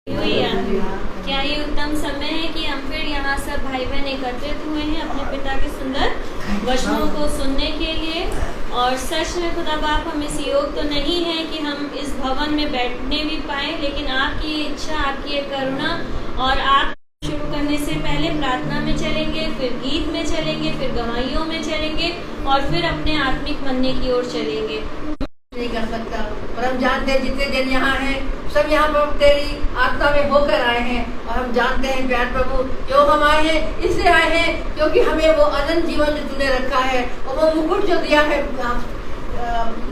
क्या ये उत्तम समय है कि हम फिर यहाँ सब भाई बहन एकत्रित हुए हैं अपने पिता के सुंदर वचनों को सुनने के लिए। और सच में खुदा बाप हम इस योग तो नहीं है कि हम इस भवन में बैठने भी पाए, लेकिन आपकी इच्छा, आपकी करुणा, और आप शुरू करने से पहले प्रार्थना में चलेंगे, फिर गीत में चलेंगे, फिर गवाहियों में चलेंगे और फिर अपने आत्मिक बनने की ओर चलेंगे। नहीं कर सकता, और हम जानते हैं जितने जन यहाँ हैं सब यहाँ पर तेरी आत्मा में होकर आए हैं। और हम जानते हैं प्यार प्रभु, क्यों हम आए हैं, इसलिए आए हैं क्योंकि हमें वो अनंत जीवन जो तूने रखा है और वो मुकुट जो दिया है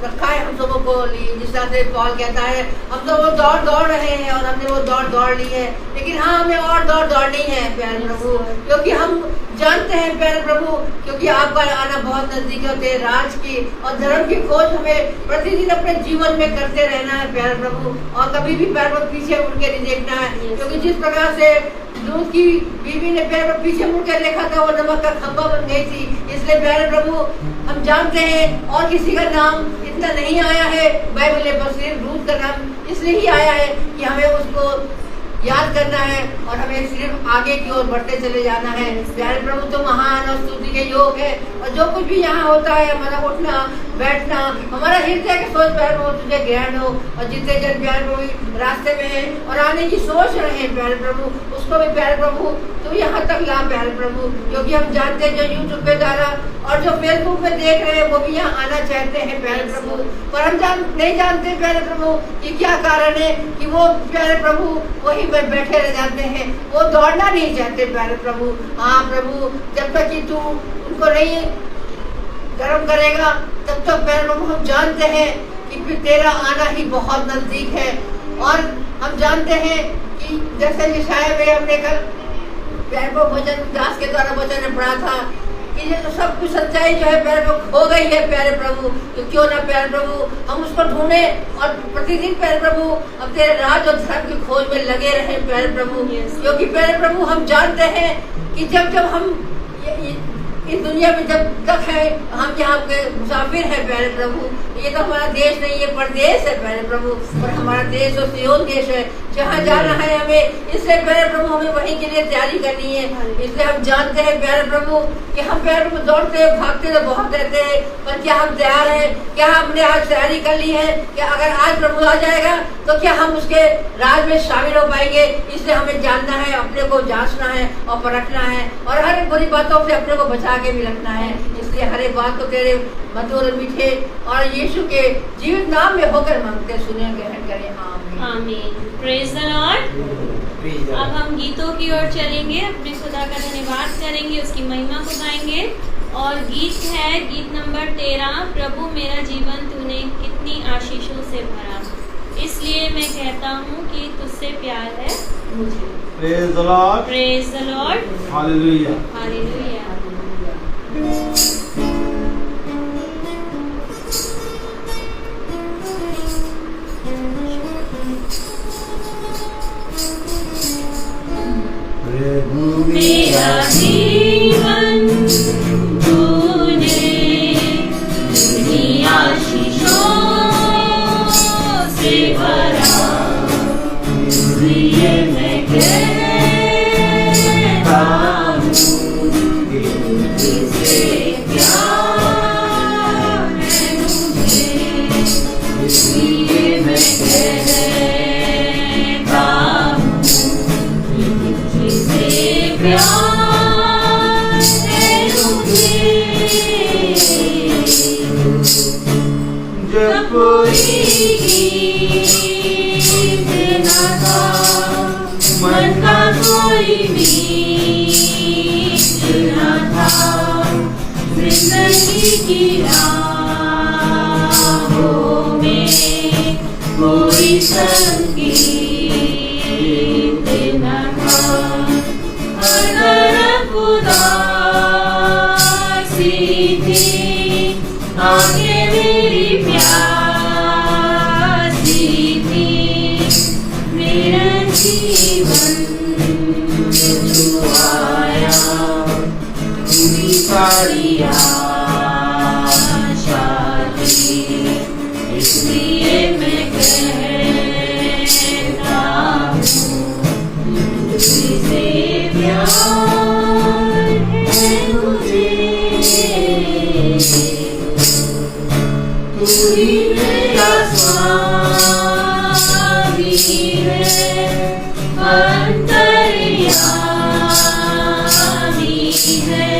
रखा है हम सबों को लिए। जिस तरह से पॉल कहता है हम सब वो दौड़ रहे हैं और हमने वो दौड़ ली है, लेकिन हाँ हमें और दौड़नी है प्यारे प्रभु, क्योंकि हम जानते हैं प्यारे प्रभु, क्योंकि आपका आना बहुत नजदीक है। तेरे राज की और धर्म की खोज हमें प्रतिदिन अपने जीवन में करते रहना है प्यारे प्रभु, और कभी भी प्यारे प्रभु पीछे मुड़ के नहीं देखना है, क्योंकि जिस प्रकार से लूत की बीवी ने प्यारे प्रभु पीछे मुड़ कर देखा था वो नमक का खंभा बन गई थी। इसलिए प्यारे प्रभु हम जानते हैं और किसी का नाम इतना नहीं आया है बाइबल में, बस सिर्फ लूत का नाम इसलिए ही आया है कि हमें उसको याद करना है और हमें सिर्फ आगे की ओर बढ़ते चले जाना है। प्यारे प्रभु तो महान और स्तुति के योग है, और जो कुछ भी यहाँ होता है हमारा उठना बैठना, हमारा हृदय के सोच प्यारे प्रभु तुझे ग्रहण हो। और जितने जन प्यारे प्रभु रास्ते में है और आने की सोच रहे हैं प्यारे प्रभु, उसको भी प्यारे प्रभु तो यहाँ तक ला प्यारे प्रभु, क्योंकि हम जानते हैं जो यूट्यूब पे द्वारा और जो फेसबुक पे देख रहे हैं वो भी यहाँ आना चाहते हैं प्यारे प्रभु, पर हम नहीं जानते प्यारे प्रभु कि क्या कारण है कि वो प्यारे प्रभु वही बैठे रह जाते हैं, वो दौड़ना नहीं चाहते प्यारे प्रभु। हाँ प्रभु, जब तक कि तू उनको नहीं गर्म करेगा तब तक प्यारे प्रभु हम जानते हैं कि तेरा आना ही बहुत नजदीक है। और हम जानते हैं कि जैसे यशायाह में हमने कल प्यारे प्रभु वचन दास के द्वारा वचन में पढ़ा था कि ये तो सब कुछ सच्चाई जो है प्यारे प्रभु खो गई है प्यारे प्रभु, तो क्यों ना प्यारे प्रभु हम उसको ढूंढे और प्रतिदिन प्यारे प्रभु अब तेरे राज और धर्म की खोज में लगे रहे प्यारे प्रभु, क्योंकि प्यारे प्रभु हम जानते हैं कि जब हम इस दुनिया में जब तक है हम यहाँ के मुसाफिर हैं प्यारे प्रभु, ये तो हमारा देश नहीं, ये परदेश है प्यारे प्रभु, और हमारा देश और सियोन देश है जहाँ जाना है हमें। इसलिए प्यारे प्रभु हमें वहीं के लिए तैयारी करनी है। इसलिए हम जानते हैं प्यारे प्रभु कि हम प्यारे प्रभु दौड़ते भागते तो बहुत रहते हैं, पर क्या हम तैयार हैं, क्या हमने आज तैयारी कर ली है कि अगर आज प्रभु आ जाएगा तो क्या हम उसके राज में शामिल हो पाएंगे। इसलिए हमें जानना है, अपने को जांचना है और परखना है, और हर एक बुरी बातों से अपने को बचा के भी रखना है। इसलिए हर एक बात को तेरे मधुर मीठे और यीशु के जीवित नाम में होकर मांगते सुने ग्रहण करें, आमीन आमीन। Praise the Lord. अब हम गीतों की ओर चलेंगे, अपने खुदा का धन्यवाद करेंगे, उसकी महिमा को गाएंगे। और गीत है गीत नंबर 13, प्रभु मेरा जीवन तूने कितनी आशीषों से भरा, इसलिए मैं कहता हूँ कि तुझसे प्यार है मुझे। Praise the Lord, praise the Lord, hallelujah, hallelujah. मेरा जीवन तूने कितनी आशीषों से भरा, इसलिए मैं कहता हूँ तुझसे प्यार है मुझे, इसलिए मैं कहता हूँ तुझसे प्यार है मुझे। जब कोई गीत न था, मन का कोई मीत न था, जिंदगी की राहों में कोई संगीत न था, हर तरफ उदासी थी, आगे मेरी प्यासी थी, मेरा जीवन तू आया, पूरी सारी आशा थी, इसलिए मैं कहता हूँ अंतर्यामी है,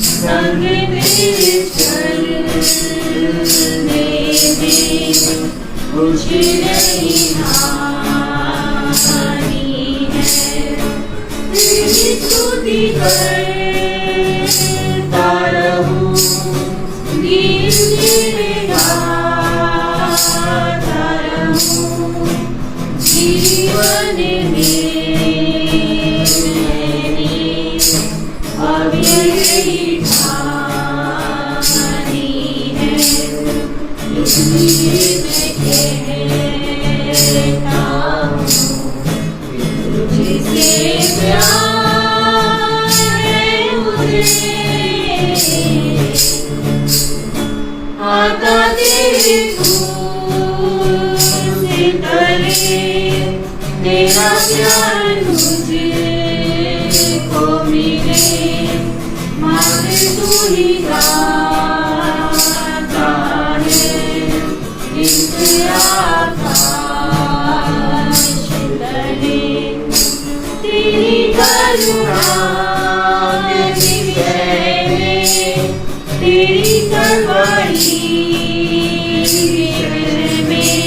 संग तेरे चलने में कुछ नहीं हानि है। तेरी स्तुति करता रहूं, गीत तेरे गाता रहूं, जीवन में अब यही ठानी है, इसलिए मैं कहता हूँ, तुझसे प्यार है मुझे, आता तेरे फूल से तले, तेरा प्यार मुझे को मिले, मात्र तू ही दाता है, इस आकाश तले, तेरी करुणा तेरी करवाई में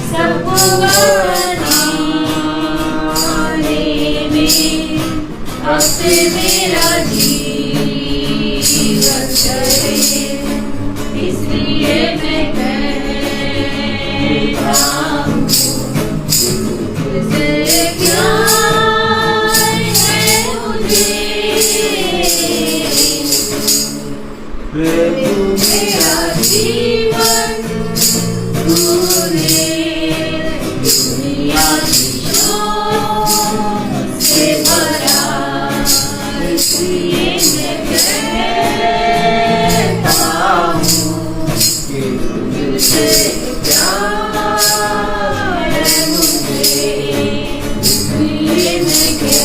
सबको बनाने में, अब से मेरा जीवन चले, इसलिए मैं कहता हूँ, तुझसे प्यार है मुझे, मेरा जीवन तूने दुनिया की शोक से भरा, इसलिए मैं कहता हूँ, तुझसे प्यार है मुझे, इसलिए मैं कहता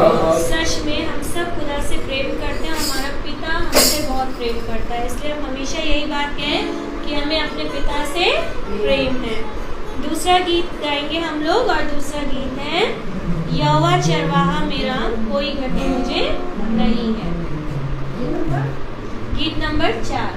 हूँ, सच में हम सब खुदा से प्रेम करते हैं, हमारा पिता हमसे बहुत प्रेम करता है, इसलिए हम हमेशा यही बात कहें कि हमें अपने पिता से प्रेम है। दूसरा गीत गाएंगे हम लोग, और दूसरा गीत है यहोवा चरवाहा मेरा, कोई घटी मुझे नहीं है। गीत नंबर 4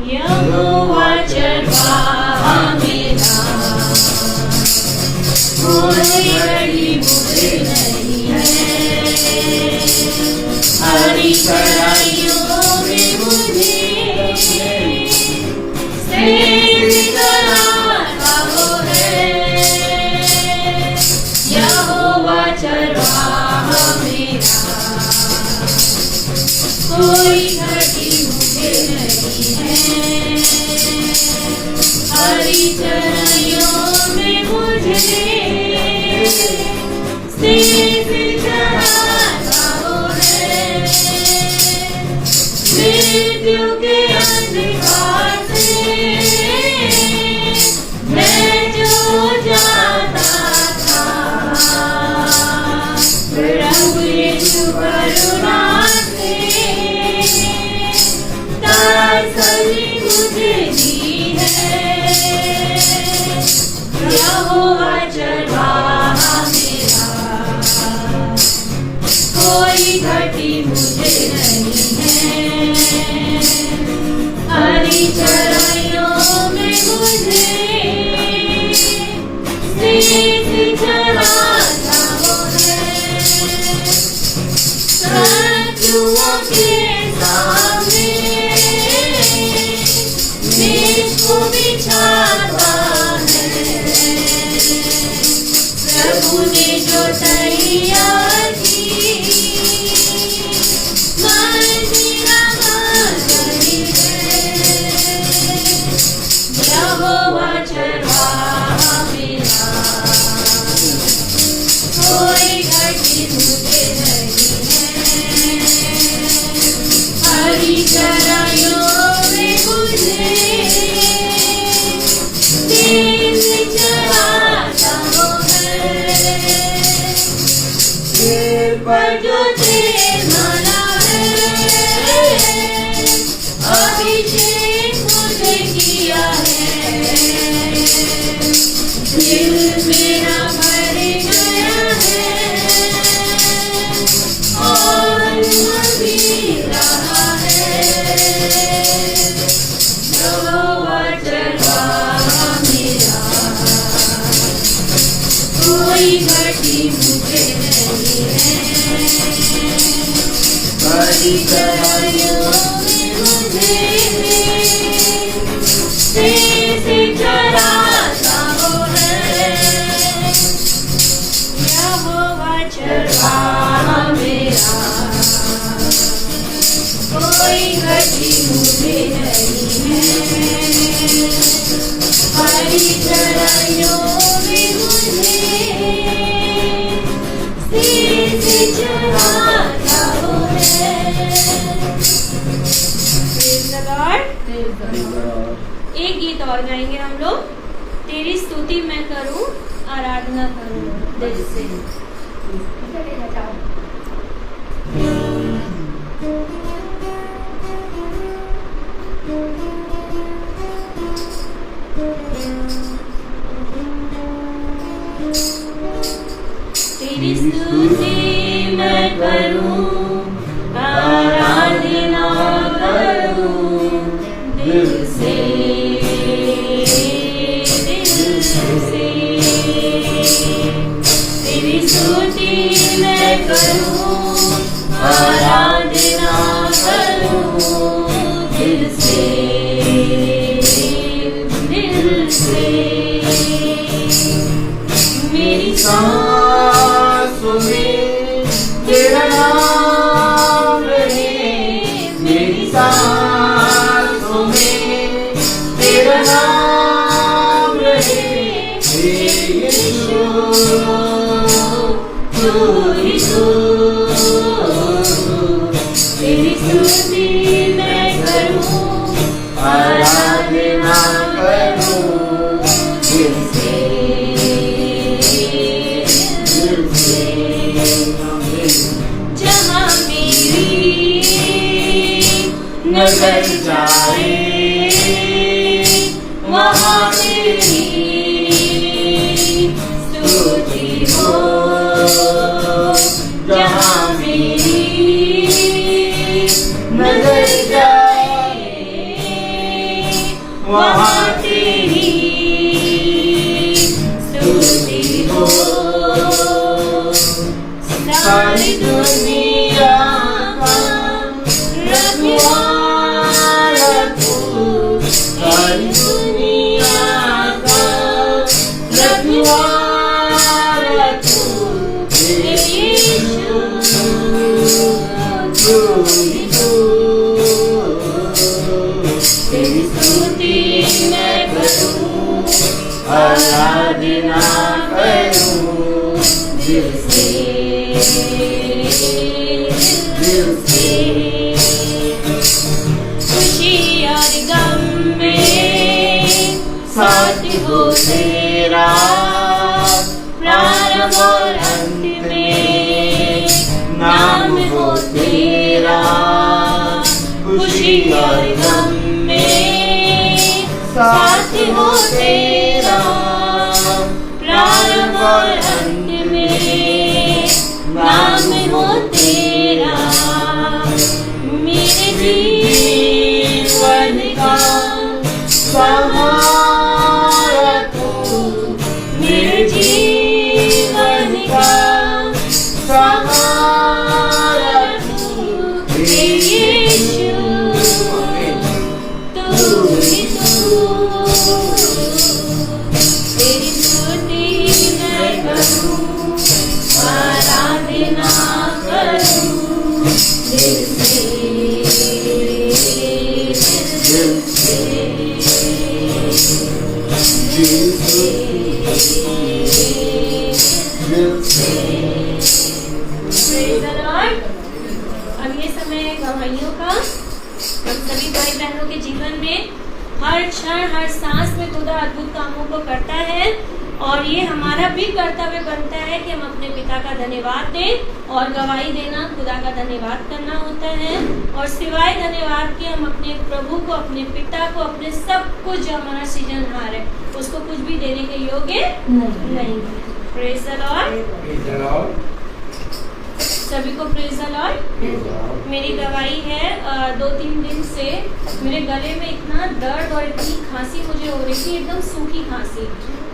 यहोवा चरवाहा मेरा, कोई घटी मुझे नहीं है, हरी चराइयों में मुझे सेव कराता वो है। यहोवा चरवाहा मेरा, कोई घटी मुझे नहीं है, हरी चराइयों में मुझे सेव कराता वो है। मृत्यु के अंधकार से मैं जो जाता था, प्रभु यीशु करुणा से तसल्ली मुझे दी है। यहोवा चरवाहा मेरा, कोई घटी मुझे नहीं है, हरी चराइयों में मुझे सेव कराता वो है। शत्रुओं के सामने मुझको बिछाता है, प्रभु ने जो तैयार की मंजिला गई है। यहोवा चरवाहा मेरा, कोई घटी मुझे नहीं है, मेरा भर गया है और अभी रहा है। यहोवा चरवाहा मेरा, कोई घटी मुझे नहीं है। बड़ी चराइयों में मुझे से चराता वो है। यहोवा चरवाहा मेरा, कोई घटी मुझे नहीं है। बड़ी चराइयों में मुझे से चराता वो है। Praise the Lord. एक गीत और गाएंगे हम लोग। तेरी स्तुति मैं करूं, आराधना करूं दिल से। तेरी स्तुति मैं करूं, आराधना करूं दिल से। तेरी स्तुति मैं करूं, आराधना करूं दिल से, दिल से। मेरी सांसों में तेरा नाम रहे, मेरी सांसों में तेरा नाम रहे। यीशु तू ही तू, तेरी स्तुति मैं करूं, आराधना करूं दिल से, दिल से। जहाँ मेरी नजर जाए वहाँ तेरी स्तुति हो। जहाँ मेरी नजर जाए वहाँ तेरी स्तुति हो। सारी दुनिया का रखवाला तू, सारी दुनिया का रखवाला तू, यीशु तू ही तू। तेरी स्तुति मैं करूं, आराधना करूं दिल से, दिल से। खुशी और गम में साथ हो तेरा, प्रारंभ और अंत में नाम हो तेरा। खुशी और गम में साथ हो तेरा, प्रारंभ और अंत में नाम हो तेरा। मेरे जीवन का सहारा तू, मेरे जीवन का सहारा तू, यीशु तू ही तू। तेरी स्तुति मैं करूं, आराधना करूं दिल से, दिल से, दिल से, दिल से। Praise the Lord. अब ये समय है गवाहियों का। हम सभी भाई बहनों के जीवन में हर क्षण हर सांस में खुदा अद्भुत कामों को करता है। और ये हमारा भी कर्तव्य बनता है कि हम अपने पिता का धन्यवाद दें और गवाही देना खुदा का धन्यवाद करना होता है। और सिवाय धन्यवाद के हम अपने प्रभु को, अपने पिता को, अपने सब कुछ जो हमारा सृजनहार है उसको कुछ भी देने के योग्य नहीं। Praise the Lord. सभी को प्रेज़ द लॉर्ड। मेरी गवाही है 2-3 दिन से मेरे गले में इतना दर्द और इतनी खांसी मुझे हो रही थी, एकदम सूखी खांसी।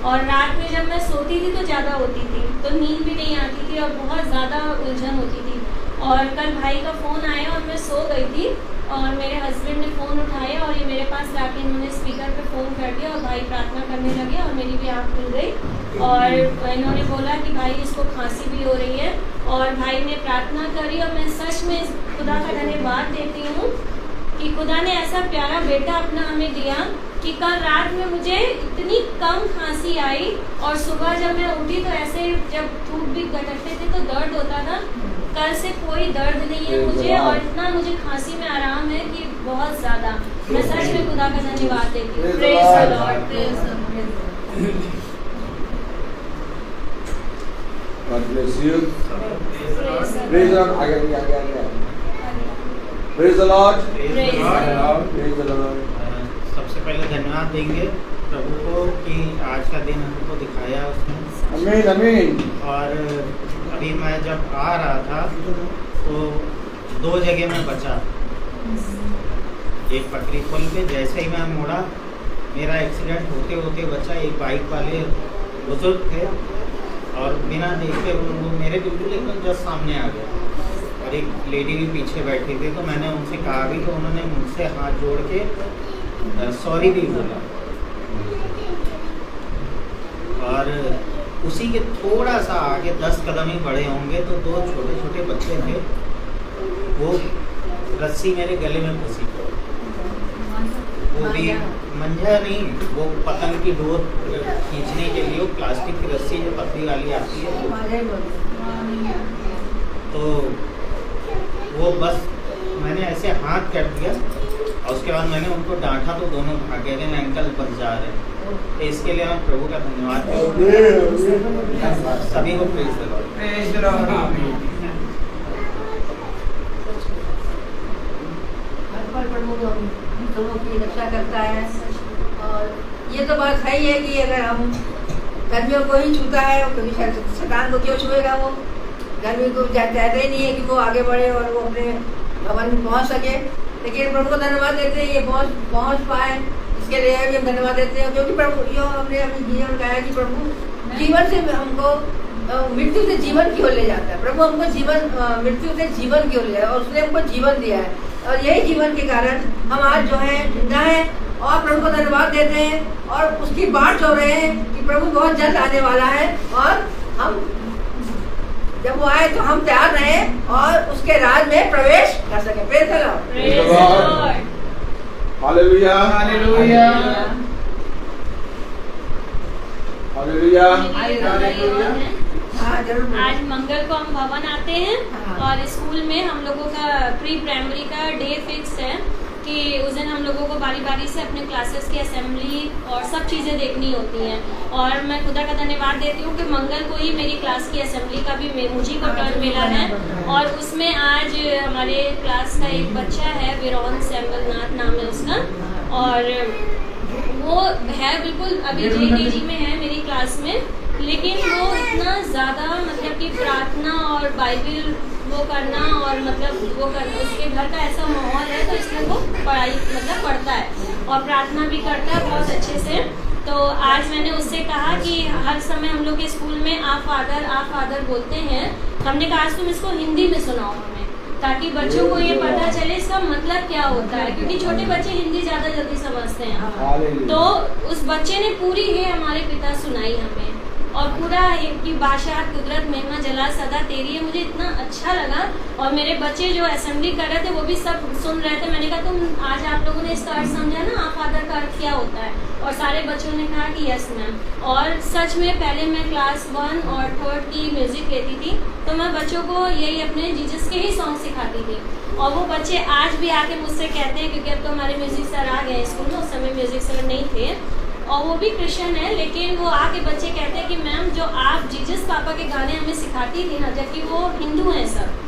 और रात में जब मैं सोती थी तो ज़्यादा होती थी, तो नींद भी नहीं आती थी और बहुत ज़्यादा उलझन होती थी। और कल भाई का फ़ोन आया और मैं सो गई थी और मेरे हस्बैंड ने फ़ोन उठाया और ये मेरे पास लाके इन्होंने स्पीकर पे फ़ोन कर दिया और भाई प्रार्थना करने लगे और मेरी भी आँख खुल गई और इन्होंने बोला कि भाई इसको खांसी भी हो रही है। और भाई ने प्रार्थना करी और मैं सच में खुदा का धन्यवाद देती हूँ कि खुदा ने ऐसा प्यारा बेटा अपना हमें दिया कि कल रात में मुझे इतनी कम खांसी आई और सुबह जब मैं उठी तो ऐसे जब धूप भी गटकते थे तो दर्द होता था। कल से कोई दर्द नहीं है मुझे और इतना मुझे खांसी में आराम है कि बहुत ज़्यादा। मैं सच में खुदा का धन्यवाद देती हूँ। Praise the Lord. God bless you. Praise the Lord. आगे. Praise the Lord. Praise the Lord. सबसे पहले धन्यवाद देंगे प्रभु को कि आज का दिन हमको दिखाया उसने। आमीन आमीन। और अभी मैं जब आ रहा था तो 2 जगह में बचा। एक पटरी पुल पे जैसे ही मैं मुड़ा मेरा एक्सीडेंट होते होते बचा। एक बाइक वाले बुजुर्ग थे और बिना देखे वो मेरे बिल्कुल एकदम जस्ट सामने आ गया और एक लेडी भी पीछे बैठी थी। तो मैंने उनसे कहा भी तो उन्होंने मुझसे हाथ जोड़ के सॉरी भी बोला। और उसी के थोड़ा सा आगे 10 कदम ही बड़े होंगे तो 2 छोटे छोटे बच्चे थे, वो रस्सी मेरे गले में फंसी। वो भी मंझा नहीं, वो पतंग की डोर खींचने के लिए वो प्लास्टिक की रस्सी जो पतली वाली आती है तो वो बस मैंने ऐसे हाथ कर दिया और उसके बाद मैंने उनको डांटा तो दोनों भागे थे। अंकल बच जा रहे हैं। तो इसके लिए मैं प्रभु का धन्यवाद करता हूँ। सभी को प्रेज़ द लॉर्ड। लोगों की रक्षा करता है। और ये तो बात है ही है कि अगर हम गर्मियों को ही छूता है कभी शैतान को क्यों छुएगा। वो गर्मी को चाहता ही नहीं है कि वो आगे बढ़े और वो अपने भवन में पहुंच सके। लेकिन प्रभु को धन्यवाद देते हैं ये पहुंच पाए, इसके लिए भी हम धन्यवाद देते हैं। क्योंकि प्रभु यो हमने अपने जीवन कहा कि प्रभु जीवन से हमको मृत्यु से जीवन की ओर ले जाता है। प्रभु हमको मृत्यु से जीवन की ओर ले जाता है और उसने हमको जीवन दिया है। और यही जीवन के कारण हम आज जो है जिंदा है और प्रभु को धन्यवाद देते हैं और उसकी बाट जो रहे हैं कि प्रभु बहुत जल्द आने वाला है और हम जब वो आए तो हम तैयार रहे और उसके राज में प्रवेश कर सके। Praise the Lord. Hallelujah hallelujah hallelujah. आज मंगल को हम भवन आते हैं और स्कूल में हम लोगों का प्री प्राइमरी का डे फिक्स है कि उस दिन हम लोगों को बारी बारी से अपने क्लासेस की असेंबली और सब चीज़ें देखनी होती हैं। और मैं खुदा का धन्यवाद देती हूँ कि मंगल को ही मेरी क्लास की असेंबली का भी मुझे को टर्न मिला है। और उसमें आज हमारे क्लास का एक बच्चा है, विरोन सैम्बलनाथ नाम है उसका, और वो है बिल्कुल अभी JKG में है मेरी क्लास में। लेकिन वो इतना ज़्यादा मतलब कि प्रार्थना और बाइबल वो करना और मतलब वो करना, उसके घर का ऐसा माहौल है तो इसलिए वो पढ़ाई मतलब पढ़ता है और प्रार्थना भी करता है बहुत अच्छे से। तो आज मैंने उससे कहा कि हर समय हम लोग के स्कूल में आप फादर बोलते हैं। हमने कहा आज तुम इसको हिंदी में सुनाओ हमें, ताकि बच्चों को ये पता चले इसका मतलब क्या होता है, क्योंकि छोटे बच्चे हिंदी ज़्यादा जल्दी समझते हैं। तो उस बच्चे ने पूरी है हमारे पिता सुनाई हमें और पूरा की बादशाह कुदरत महिमा जला सदा तेरी है। मुझे इतना अच्छा लगा और मेरे बच्चे जो असेंबली कर रहे थे वो भी सब सुन रहे थे। मैंने कहा तुम आज आप लोगों ने इसका अर्थ समझा ना, आप फादर का अर्थ क्या होता है? और सारे बच्चों ने कहा कि यस मैम। और सच में पहले मैं क्लास 1 और 3 की म्यूजिक लेती थी तो मैं बच्चों को यही अपने जीसस के ही सॉन्ग सिखाती थी। और वो बच्चे आज भी आके मुझसे कहते हैं, क्योंकि अब तो हमारे म्यूजिक सर आ गए स्कूल में, उस समय म्यूजिक सर नहीं थे। और वो भी क्रिश्चियन है, लेकिन वो आके बच्चे कहते हैं कि मैम जो आप जीसस पापा के गाने हमें सिखाती थी ना, जबकि वो हिंदू हैं सब,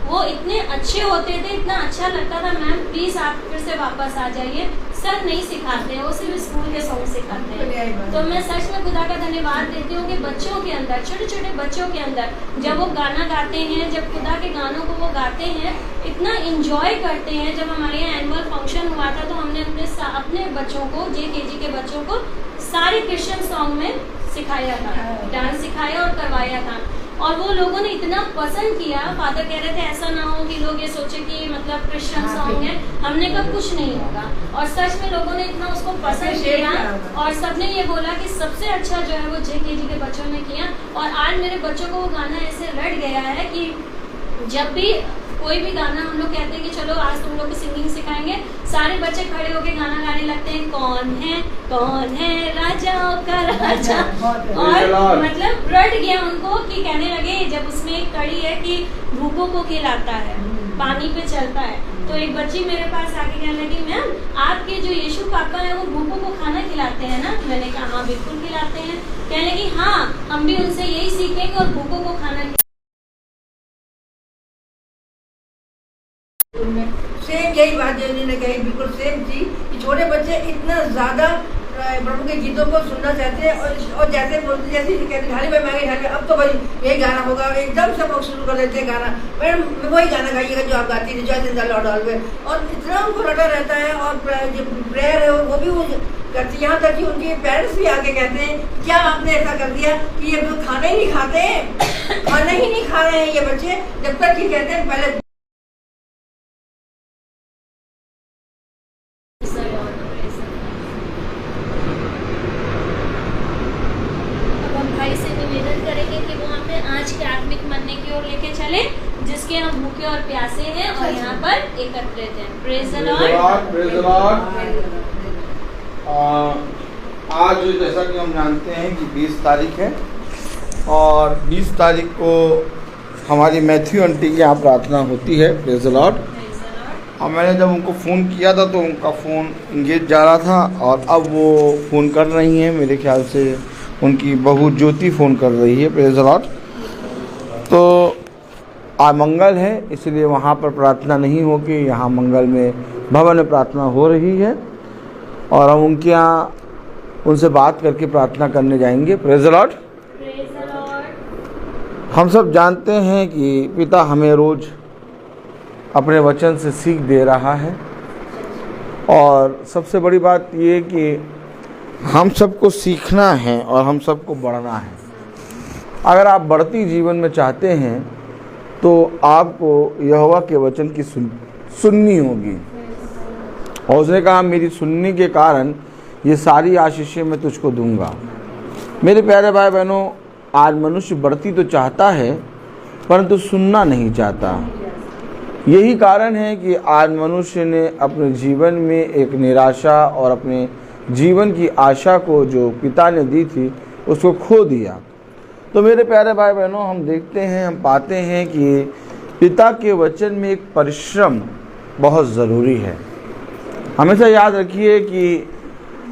वो इतने अच्छे होते थे, इतना अच्छा लगता था। मैम प्लीज आप फिर से वापस आ जाइए। सर नहीं सिखाते हैं, वो सिर्फ स्कूल के सॉन्ग सिखाते हैं। तो मैं सच में खुदा का धन्यवाद देती हूँ कि बच्चों के अंदर, छोटे छोटे बच्चों के अंदर जब वो गाना गाते हैं, जब खुदा के गानों को वो गाते हैं, इतना इंजॉय करते हैं। जब हमारे यहाँ एनुअल फंक्शन हुआ था तो हमने अपने बच्चों को, JKG के बच्चों को सारे क्रिश्चियन सॉन्ग में सिखाया था, डांस सिखाया और करवाया था, और वो लोगों ने इतना पसंद किया। फादर कह रहे थे ऐसा ना हो कि लोग ये सोचे कि मतलब क्रिश्चियन सॉन्ग है, हमने कहा कुछ नहीं होगा, और सच में लोगों ने इतना उसको पसंद किया, और सबने ये बोला कि सबसे अच्छा जो है वो JKG के बच्चों ने किया। और आज मेरे बच्चों को वो गाना ऐसे रट गया है कि जब भी कोई भी गाना हम लोग कहते हैं कि चलो आज तुम लोग को सिंगिंग सिखाएंगे, सारे बच्चे खड़े होके गाना गाने लगते हैं, कौन है राजाओं का राजा। और मतलब रट गया उनको कि कहने लगे, जब उसमें एक कड़ी है कि भूखों को खिलाता है, पानी पे चलता है, तो एक बच्ची मेरे पास आके कहने लगी मैम आपके जो यीशु पापा है वो भूखों को खाना खिलाते हैं ना? मैंने कहा हाँ बिल्कुल खिलाते हैं। कहने लगी हाँ हम भी उनसे यही सीखेंगे और भूखों को खाना। सेम यही बात जो इन्होंने कही, बिल्कुल सेम थी कि छोटे बच्चे इतना ज्यादा प्रभु के गीतों को सुनना चाहते हैं, और जैसे बोलते जैसे कहते ढाली भाई मांगे ढाली, अब तो भाई यही गाना होगा, एकदम सब लोग शुरू कर देते हैं गाना, मैडम वही गाना गाइएगा जो आप गाती थी, joy in the Lord always, और इतना उनको रटा रहता है। और जो प्रेयर है वो भी वो करती, यहाँ तक कि उनके पेरेंट्स भी आके कहते हैं क्या आपने ऐसा कर दिया कि ये खाना ही नहीं खाते हैं, खाना ही नहीं खा रहे हैं ये बच्चे, जब तक ये कहते हैं पहले। जिसके हम भूखे और प्यासे हैं और यहाँ पर एकत्रित हैं। Praise the Lord, praise the Lord. आज जैसा कि हम जानते हैं कि 20 तारीख है, और 20 तारीख को हमारी मैथ्यू आंटी की यहाँ प्रार्थना होती है। Praise the Lord. और मैंने जब उनको फ़ोन किया था तो उनका फ़ोन इंगेज जा रहा था, और अब वो फ़ोन कर रही हैं, मेरे ख्याल से उनकी बहू ज्योति फ़ोन कर रही है। Praise the Lord. तो आज मंगल है, इसलिए वहाँ पर प्रार्थना नहीं होगी, यहाँ मंगल में भवन में प्रार्थना हो रही है, और हम उनके यहाँ उनसे बात करके प्रार्थना करने जाएंगे। Praise the Lord. हम सब जानते हैं कि पिता हमें रोज़ अपने वचन से सीख दे रहा है, और सबसे बड़ी बात ये कि हम सबको सीखना है और हम सबको बढ़ना है। अगर आप बढ़ती जीवन में चाहते हैं तो आपको यहोवा के वचन की सुननी होगी, और उसने कहा मेरी सुनने के कारण ये सारी आशीषें मैं तुझको दूंगा। मेरे प्यारे भाई बहनों, आज मनुष्य बढ़ती तो चाहता है परंतु सुनना नहीं चाहता। यही कारण है कि आज मनुष्य ने अपने जीवन में एक निराशा और अपने जीवन की आशा को जो पिता ने दी थी उसको खो दिया। तो मेरे प्यारे भाई बहनों, हम देखते हैं, हम पाते हैं कि पिता के वचन में एक परिश्रम बहुत ज़रूरी है। हमेशा याद रखिए कि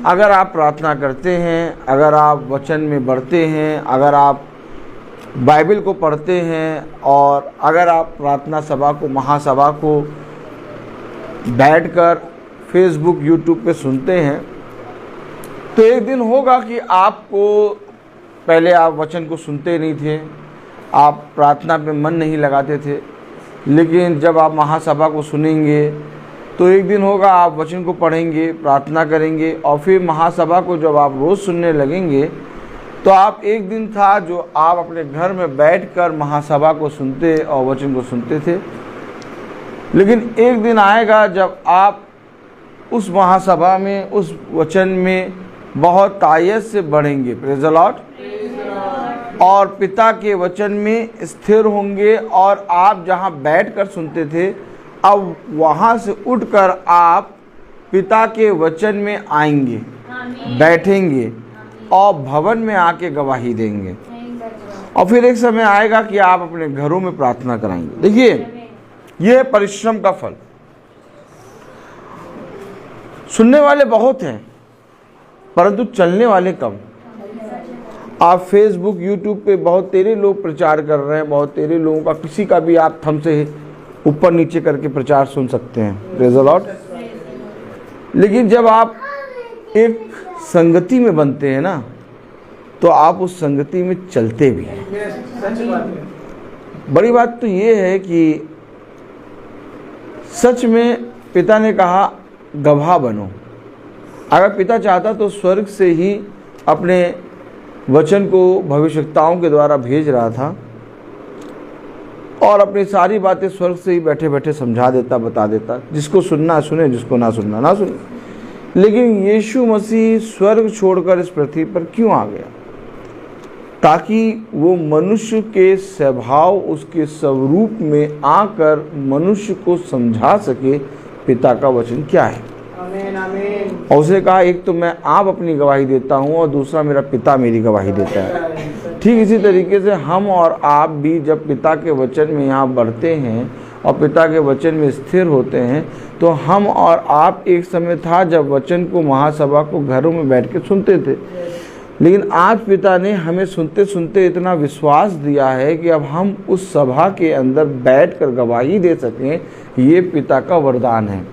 अगर आप प्रार्थना करते हैं, अगर आप वचन में बढ़ते हैं, अगर आप बाइबल को पढ़ते हैं, और अगर आप प्रार्थना सभा को, महासभा को बैठकर फेसबुक, यूट्यूब पे सुनते हैं, तो एक दिन होगा कि आपको, पहले आप वचन को सुनते नहीं थे, आप प्रार्थना पे मन नहीं लगाते थे, लेकिन जब आप महासभा को सुनेंगे तो एक दिन होगा आप वचन को पढ़ेंगे, प्रार्थना करेंगे, और फिर महासभा को जब आप रोज़ सुनने लगेंगे तो आप एक दिन था जो आप अपने घर में बैठकर महासभा को सुनते और वचन को सुनते थे, लेकिन एक दिन आएगा जब आप उस महासभा में, उस वचन में बहुत तायत से बढ़ेंगे। Praise the Lord. और पिता के वचन में स्थिर होंगे, और आप जहां बैठकर सुनते थे अब वहां से उठकर आप पिता के वचन में आएंगे, बैठेंगे और भवन में आके गवाही देंगे, और फिर एक समय आएगा कि आप अपने घरों में प्रार्थना कराएंगे। देखिए, यह परिश्रम का फल। सुनने वाले बहुत हैं परंतु चलने वाले कम। आप फेसबुक यूट्यूब पे बहुत तेरे लोग प्रचार कर रहे हैं, बहुत तेरे लोगों का किसी का भी आप थंब से ऊपर नीचे करके प्रचार सुन सकते हैं। Praise the Lord. लेकिन जब आप एक संगति में बनते हैं ना, तो आप उस संगति में चलते भी हैं। बड़ी बात तो ये है कि सच में पिता ने कहा गवाह बनो। अगर पिता चाहता तो स्वर्ग से ही अपने वचन को भविष्यवक्ताओं के द्वारा भेज रहा था और अपनी सारी बातें स्वर्ग से ही बैठे बैठे समझा देता, बता देता। जिसको सुनना सुने, जिसको ना सुनना ना सुने। लेकिन यीशु मसीह स्वर्ग छोड़कर इस पृथ्वी पर क्यों आ गया? ताकि वो मनुष्य के स्वभाव, उसके स्वरूप में आकर मनुष्य को समझा सके पिता का वचन क्या है। और उसने कहा एक तो मैं आप अपनी गवाही देता हूँ और दूसरा मेरा पिता मेरी गवाही देता है। ठीक इसी तरीके से हम और आप भी जब पिता के वचन में यहाँ बढ़ते हैं और पिता के वचन में स्थिर होते हैं, तो हम और आप एक समय था जब वचन को महासभा को घरों में बैठ के सुनते थे। लेकिन आज पिता ने हमें सुनते सुनते इतना विश्वास दिया है कि अब हम उस सभा के अंदर बैठकर गवाही दे सकें। ये पिता का वरदान है।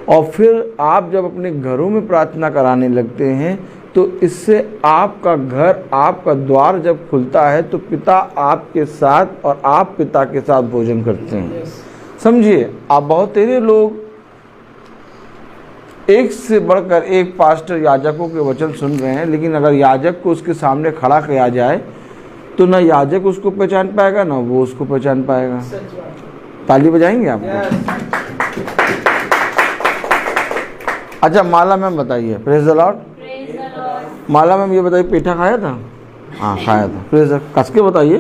और फिर आप जब अपने घरों में प्रार्थना कराने लगते हैं, तो इससे आपका घर, आपका द्वार जब खुलता है तो पिता आपके साथ और आप पिता के साथ भोजन करते हैं। समझिए, आप बहुत तेरे लोग एक से बढ़कर एक पास्टर याजकों के वचन सुन रहे हैं, लेकिन अगर याजक को उसके सामने खड़ा किया जाए तो ना याजक उसको पहचान पाएगा, ना वो उसको पहचान पाएगा। ताली बजाएंगे आपको? अच्छा, माला मैम बताइए। Praise the Lord. Mala ma'am ये बताइए, पेठा खाया था? हाँ खाया था। प्रेज़ कस के बताइए।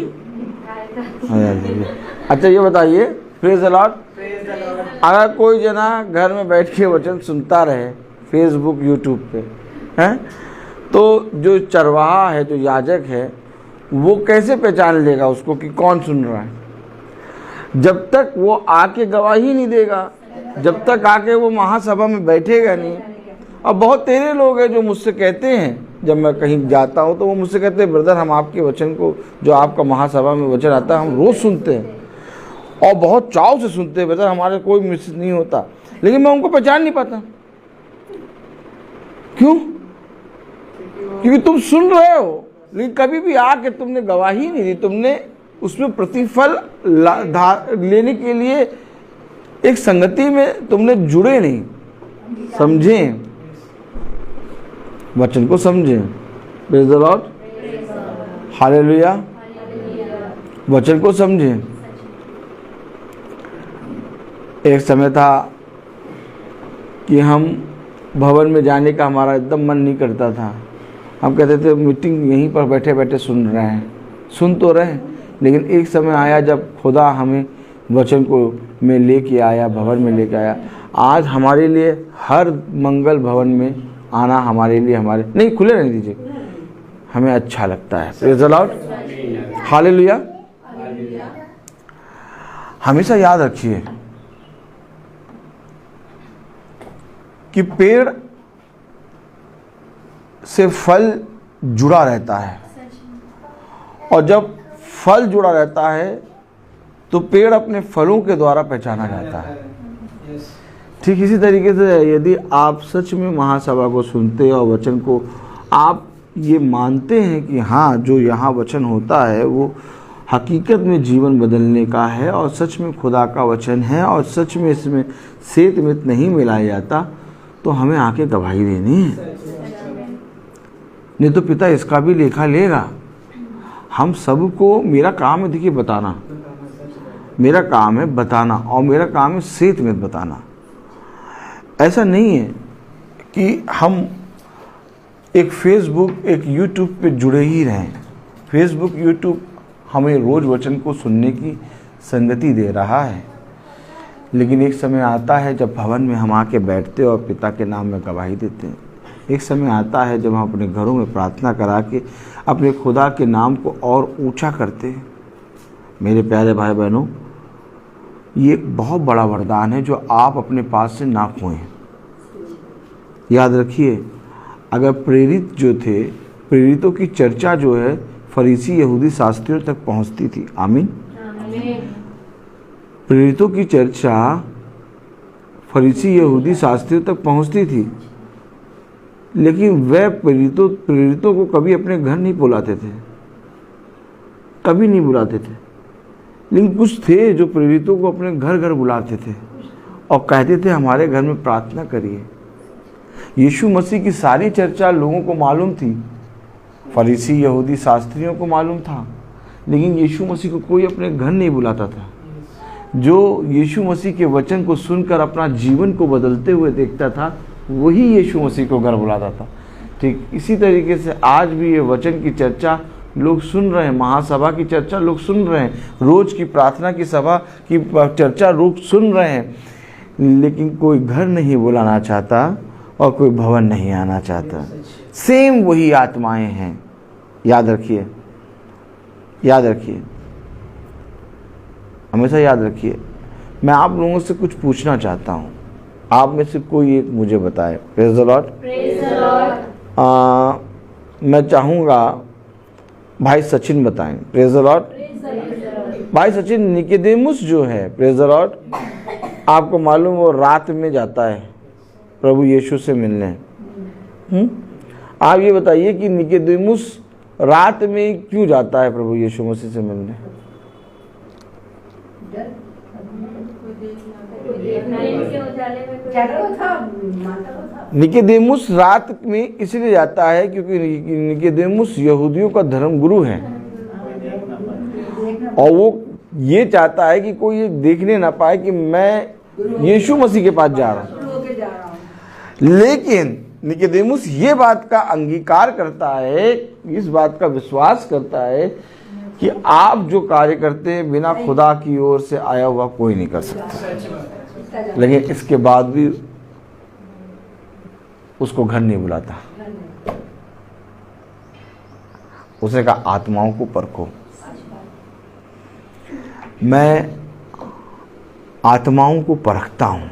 अच्छा ये बताइए, प्रेज़ द लॉर्ड। अगर कोई जना घर में बैठ के वचन सुनता रहे फेसबुक यूट्यूब पे हैं, तो जो चरवाहा है, जो याजक है, वो कैसे पहचान लेगा उसको कि कौन सुन रहा है? जब तक वो आके गवाही नहीं देगा, जब तक आके वो महासभा में बैठेगा नहीं। अब बहुत तेरे लोग हैं जो मुझसे कहते हैं, जब मैं कहीं जाता हूँ तो वो मुझसे कहते हैं ब्रदर हम आपके वचन को, जो आपका महासभा में वचन आता है, हम रोज़ सुनते हैं और बहुत चाव से सुनते हैं ब्रदर, हमारे कोई मिस नहीं होता। लेकिन मैं उनको पहचान नहीं पाता। क्यों? क्योंकि तुम सुन रहे हो, लेकिन कभी भी आके तुमने गवाही नहीं दी, तुमने उसमें प्रतिफल लेने के लिए एक संगति में तुमने जुड़े नहीं। समझें, वचन को समझें। Praise the Lord. हालेलुया। वचन को समझें। एक समय था कि हम भवन में जाने का हमारा एकदम मन नहीं करता था। हम कहते थे मीटिंग यहीं पर बैठे बैठे सुन रहे हैं, सुन तो रहे, लेकिन एक समय आया जब खुदा हमें वचन को में लेके आया, भवन में लेके आया। आज हमारे लिए हर मंगल भवन में आना हमारे लिए, हमारे नहीं खुले रहने दीजिए, हमें अच्छा लगता है। Praise the Lord. हालेलुया। हमेशा याद रखिए कि पेड़ से फल जुड़ा रहता है, और जब फल जुड़ा रहता है तो पेड़ अपने फलों के द्वारा पहचाना जाता है। ठीक इसी तरीके से यदि आप सच में महासभा को सुनते और वचन को आप ये मानते हैं कि हाँ जो यहाँ वचन होता है वो हकीकत में जीवन बदलने का है और सच में खुदा का वचन है और सच में इसमें सेत मित नहीं मिलाया जाता, तो हमें आके गवाही देनी है। नहीं तो पिता इसका भी लेखा लेगा। हम सबको, मेरा काम है देखिए बताना, मेरा काम है बताना और मेरा काम है सेत मित बताना। ऐसा नहीं है कि हम एक फेसबुक, एक यूट्यूब पे जुड़े ही रहें। फेसबुक, यूट्यूब हमें रोज़ वचन को सुनने की संगति दे रहा है, लेकिन एक समय आता है जब भवन में हम आके बैठते और पिता के नाम में गवाही देते हैं। एक समय आता है जब हम अपने घरों में प्रार्थना करा के अपने खुदा के नाम को और ऊंचा करते हैं। मेरे प्यारे भाई बहनों, ये एक बहुत बड़ा वरदान है जो आप अपने पास से ना खोएं। याद रखिए, अगर प्रेरित जो थे, प्रेरितों की चर्चा जो है फरीसी यहूदी शास्त्रियों तक पहुंचती थी। आमीन। प्रेरितों की चर्चा फरीसी यहूदी शास्त्रियों तक पहुंचती थी, लेकिन वह प्रेरितों को कभी अपने घर नहीं बुलाते थे, कभी नहीं बुलाते थे। लेकिन कुछ थे जो प्रेरितों को अपने घर घर बुलाते थे और कहते थे हमारे घर में प्रार्थना करिए। यीशु मसीह की सारी चर्चा लोगों को मालूम थी, फरीसी यहूदी शास्त्रियों को मालूम था, लेकिन यीशु मसीह को कोई अपने घर नहीं बुलाता था। जो यीशु मसीह के वचन को सुनकर अपना जीवन को बदलते हुए देखता था, वही यीशु मसीह को घर बुलाता था। ठीक इसी तरीके से आज भी ये वचन की चर्चा लोग सुन रहे हैं, महासभा की चर्चा लोग सुन रहे हैं, रोज की प्रार्थना की सभा की चर्चा लोग सुन रहे हैं, लेकिन कोई घर नहीं बुलाना चाहता और कोई भवन नहीं आना चाहता। सेम वही आत्माएं हैं। याद रखिए, याद रखिए, हमेशा याद रखिए। मैं आप लोगों से कुछ पूछना चाहता हूँ, आप में से कोई एक मुझे बताए। Praise the Lord. मैं चाहूँगा भाई सचिन बताएं। Praise the Lord. भाई सचिन, निकोदेमुस जो है, प्रेज द लॉर्ड, आपको मालूम वो रात में जाता है प्रभु यीशु से मिलने। आप ये बताइए कि निकोदेमुस रात में क्यों जाता है प्रभु यीशु मसीह से मिलने? निकोदेमुस रात में इसलिए जाता है क्योंकि निकोदेमुस यहूदियों का धर्म गुरु है और वो ये चाहता है कि कोई ये देखने ना पाए कि मैं यीशु मसीह के पास जा रहा हूँ। लेकिन निकोदेमुस ये बात का अंगीकार करता है, इस बात का विश्वास करता है कि आप जो कार्य करते हैं बिना खुदा की ओर से आया हुआ कोई नहीं कर सकता। लेकिन इसके बाद भी उसको घर नहीं बुलाता। उसने कहा आत्माओं को परखो। मैं आत्माओं को परखता हूं।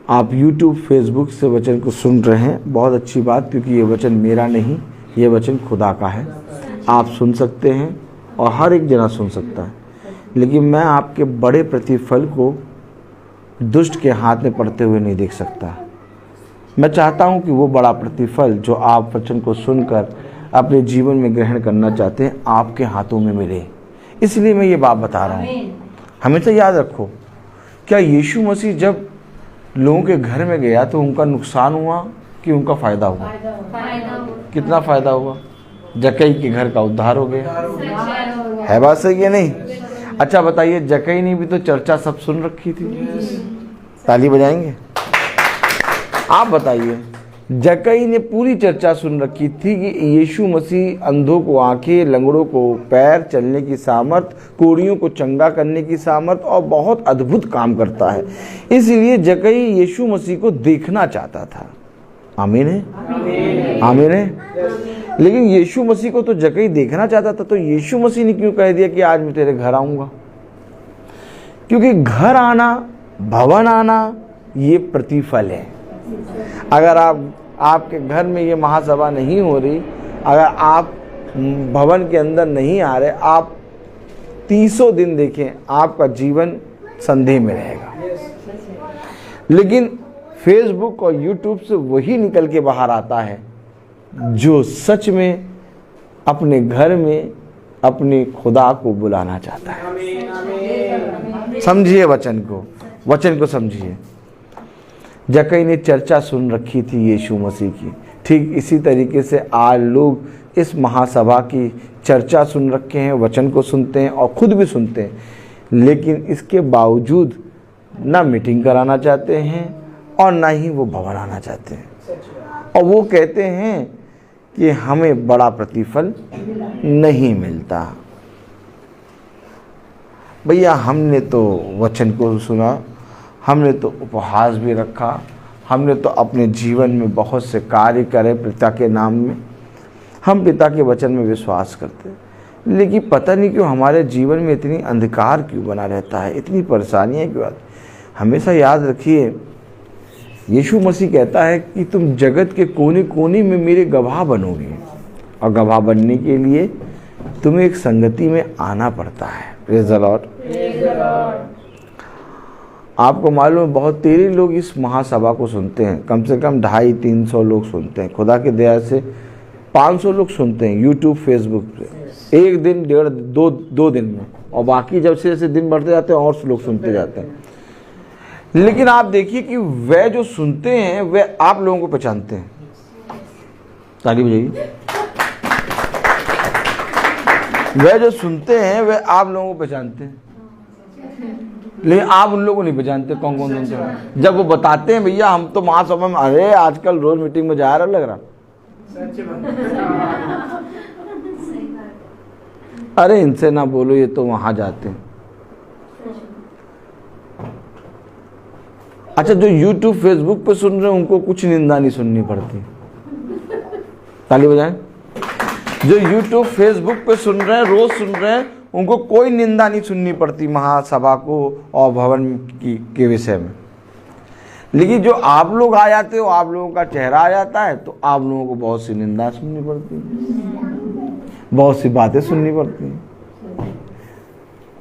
आप YouTube, Facebook से वचन को सुन रहे हैं, बहुत अच्छी बात, क्योंकि ये वचन मेरा नहीं, ये वचन खुदा का है। आप सुन सकते हैं और हर एक जना सुन सकता है, लेकिन मैं आपके बड़े प्रतिफल को दुष्ट के हाथ में पड़ते हुए नहीं देख सकता। मैं चाहता हूं कि वो बड़ा प्रतिफल जो आप वचन को सुनकर अपने जीवन में ग्रहण करना चाहते हैं, आपके हाथों में मिले। इसलिए मैं ये बात बता रहा हूँ। हमेशा याद रखो, क्या यीशु मसीह जब लोगों के घर में गया तो उनका नुकसान हुआ कि उनका फायदा हुआ? कितना फायदा हुआ? जक्कई के घर का उद्धार हो गया। है बात सही है नहीं? अच्छा बताइए, जक्कई ने भी तो चर्चा सब सुन रखी थी। ताली बजाएंगे? आप बताइए, जक्कई ने पूरी चर्चा सुन रखी थी कि यीशु मसीह अंधों को आंखें, लंगड़ों को पैर, चलने की सामर्थ, कोढ़ियों को चंगा करने की सामर्थ और बहुत अद्भुत काम करता है। इसलिए जक्कई यीशु मसीह को देखना चाहता था। आमीन है? आमीन है? लेकिन यीशु मसीह को तो जक्कई देखना चाहता था, तो यीशु मसीह ने क्यों कह दिया कि आज मैं तेरे घर आऊंगा? क्योंकि घर आना, भवन आना, ये प्रतिफल है। अगर आपके घर में ये महासभा नहीं हो रही, अगर आप भवन के अंदर नहीं आ रहे, आप 300 दिन देखें, आपका जीवन संदेह में रहेगा। लेकिन फेसबुक और यूट्यूब से वही निकल के बाहर आता है जो सच में अपने घर में अपने खुदा को बुलाना चाहता है। समझिए वचन को समझिए। जक्कई ने चर्चा सुन रखी थी यीशु मसीह की। ठीक इसी तरीके से आज लोग इस महासभा की चर्चा सुन रखे हैं, वचन को सुनते हैं और खुद भी सुनते हैं, लेकिन इसके बावजूद ना मीटिंग कराना चाहते हैं और ना ही वो भवन आना चाहते हैं। और वो कहते हैं कि हमें बड़ा प्रतिफल नहीं मिलता। भैया, हमने तो वचन को सुना, हमने तो उपहास भी रखा, हमने तो अपने जीवन में बहुत से कार्य करे पिता के नाम में, हम पिता के वचन में विश्वास करते हैं, लेकिन पता नहीं क्यों हमारे जीवन में इतनी अंधकार क्यों बना रहता है, इतनी परेशानियाँ क्यों आती। हमेशा याद रखिए, यीशु मसीह कहता है कि तुम जगत के कोने कोने में मेरे गवाह बनोगे, और गवाह बनने के लिए तुम्हें एक संगति में आना पड़ता है। Praise the Lord. आपको मालूम है बहुत तेरे लोग इस महासभा को सुनते हैं, कम से कम 250-300 लोग सुनते हैं, खुदा की दया से 500 लोग सुनते हैं यूट्यूब फेसबुक पे, एक दिन 1.5-2 दिन में, और बाकी जब से जैसे दिन बढ़ते जाते हैं और लोग सुनते जाते हैं। लेकिन आप देखिए कि वे जो सुनते हैं वे आप लोगों को पहचानते हैं। ताली बजाइए। वे जो सुनते हैं वे आप लोगों को पहचानते हैं, लेकिन आप उन लोगों को नहीं पहचानते कौन कौन सुनते हैं। जब वो बताते हैं भैया हम तो महासभा में, अरे आजकल रोज मीटिंग में जा रहा लग रहा, अरे इनसे ना बोलो ये तो वहां जाते हैं। अच्छा, जो यूट्यूब फेसबुक पे सुन रहे हैं उनको कुछ निंदा नहीं सुननी पड़ती। ताली बजाएं। जो यूट्यूब फेसबुक पे सुन रहे हैं, रोज सुन रहे हैं, उनको कोई निंदा नहीं सुननी पड़ती महासभा को और भवन के विषय में। लेकिन जो आप लोग आ जाते हो, आप लोगों का चेहरा आ जाता है, तो आप लोगों को बहुत सी निंदा सुननी पड़ती है, बहुत सी बातें सुननी पड़ती हैं।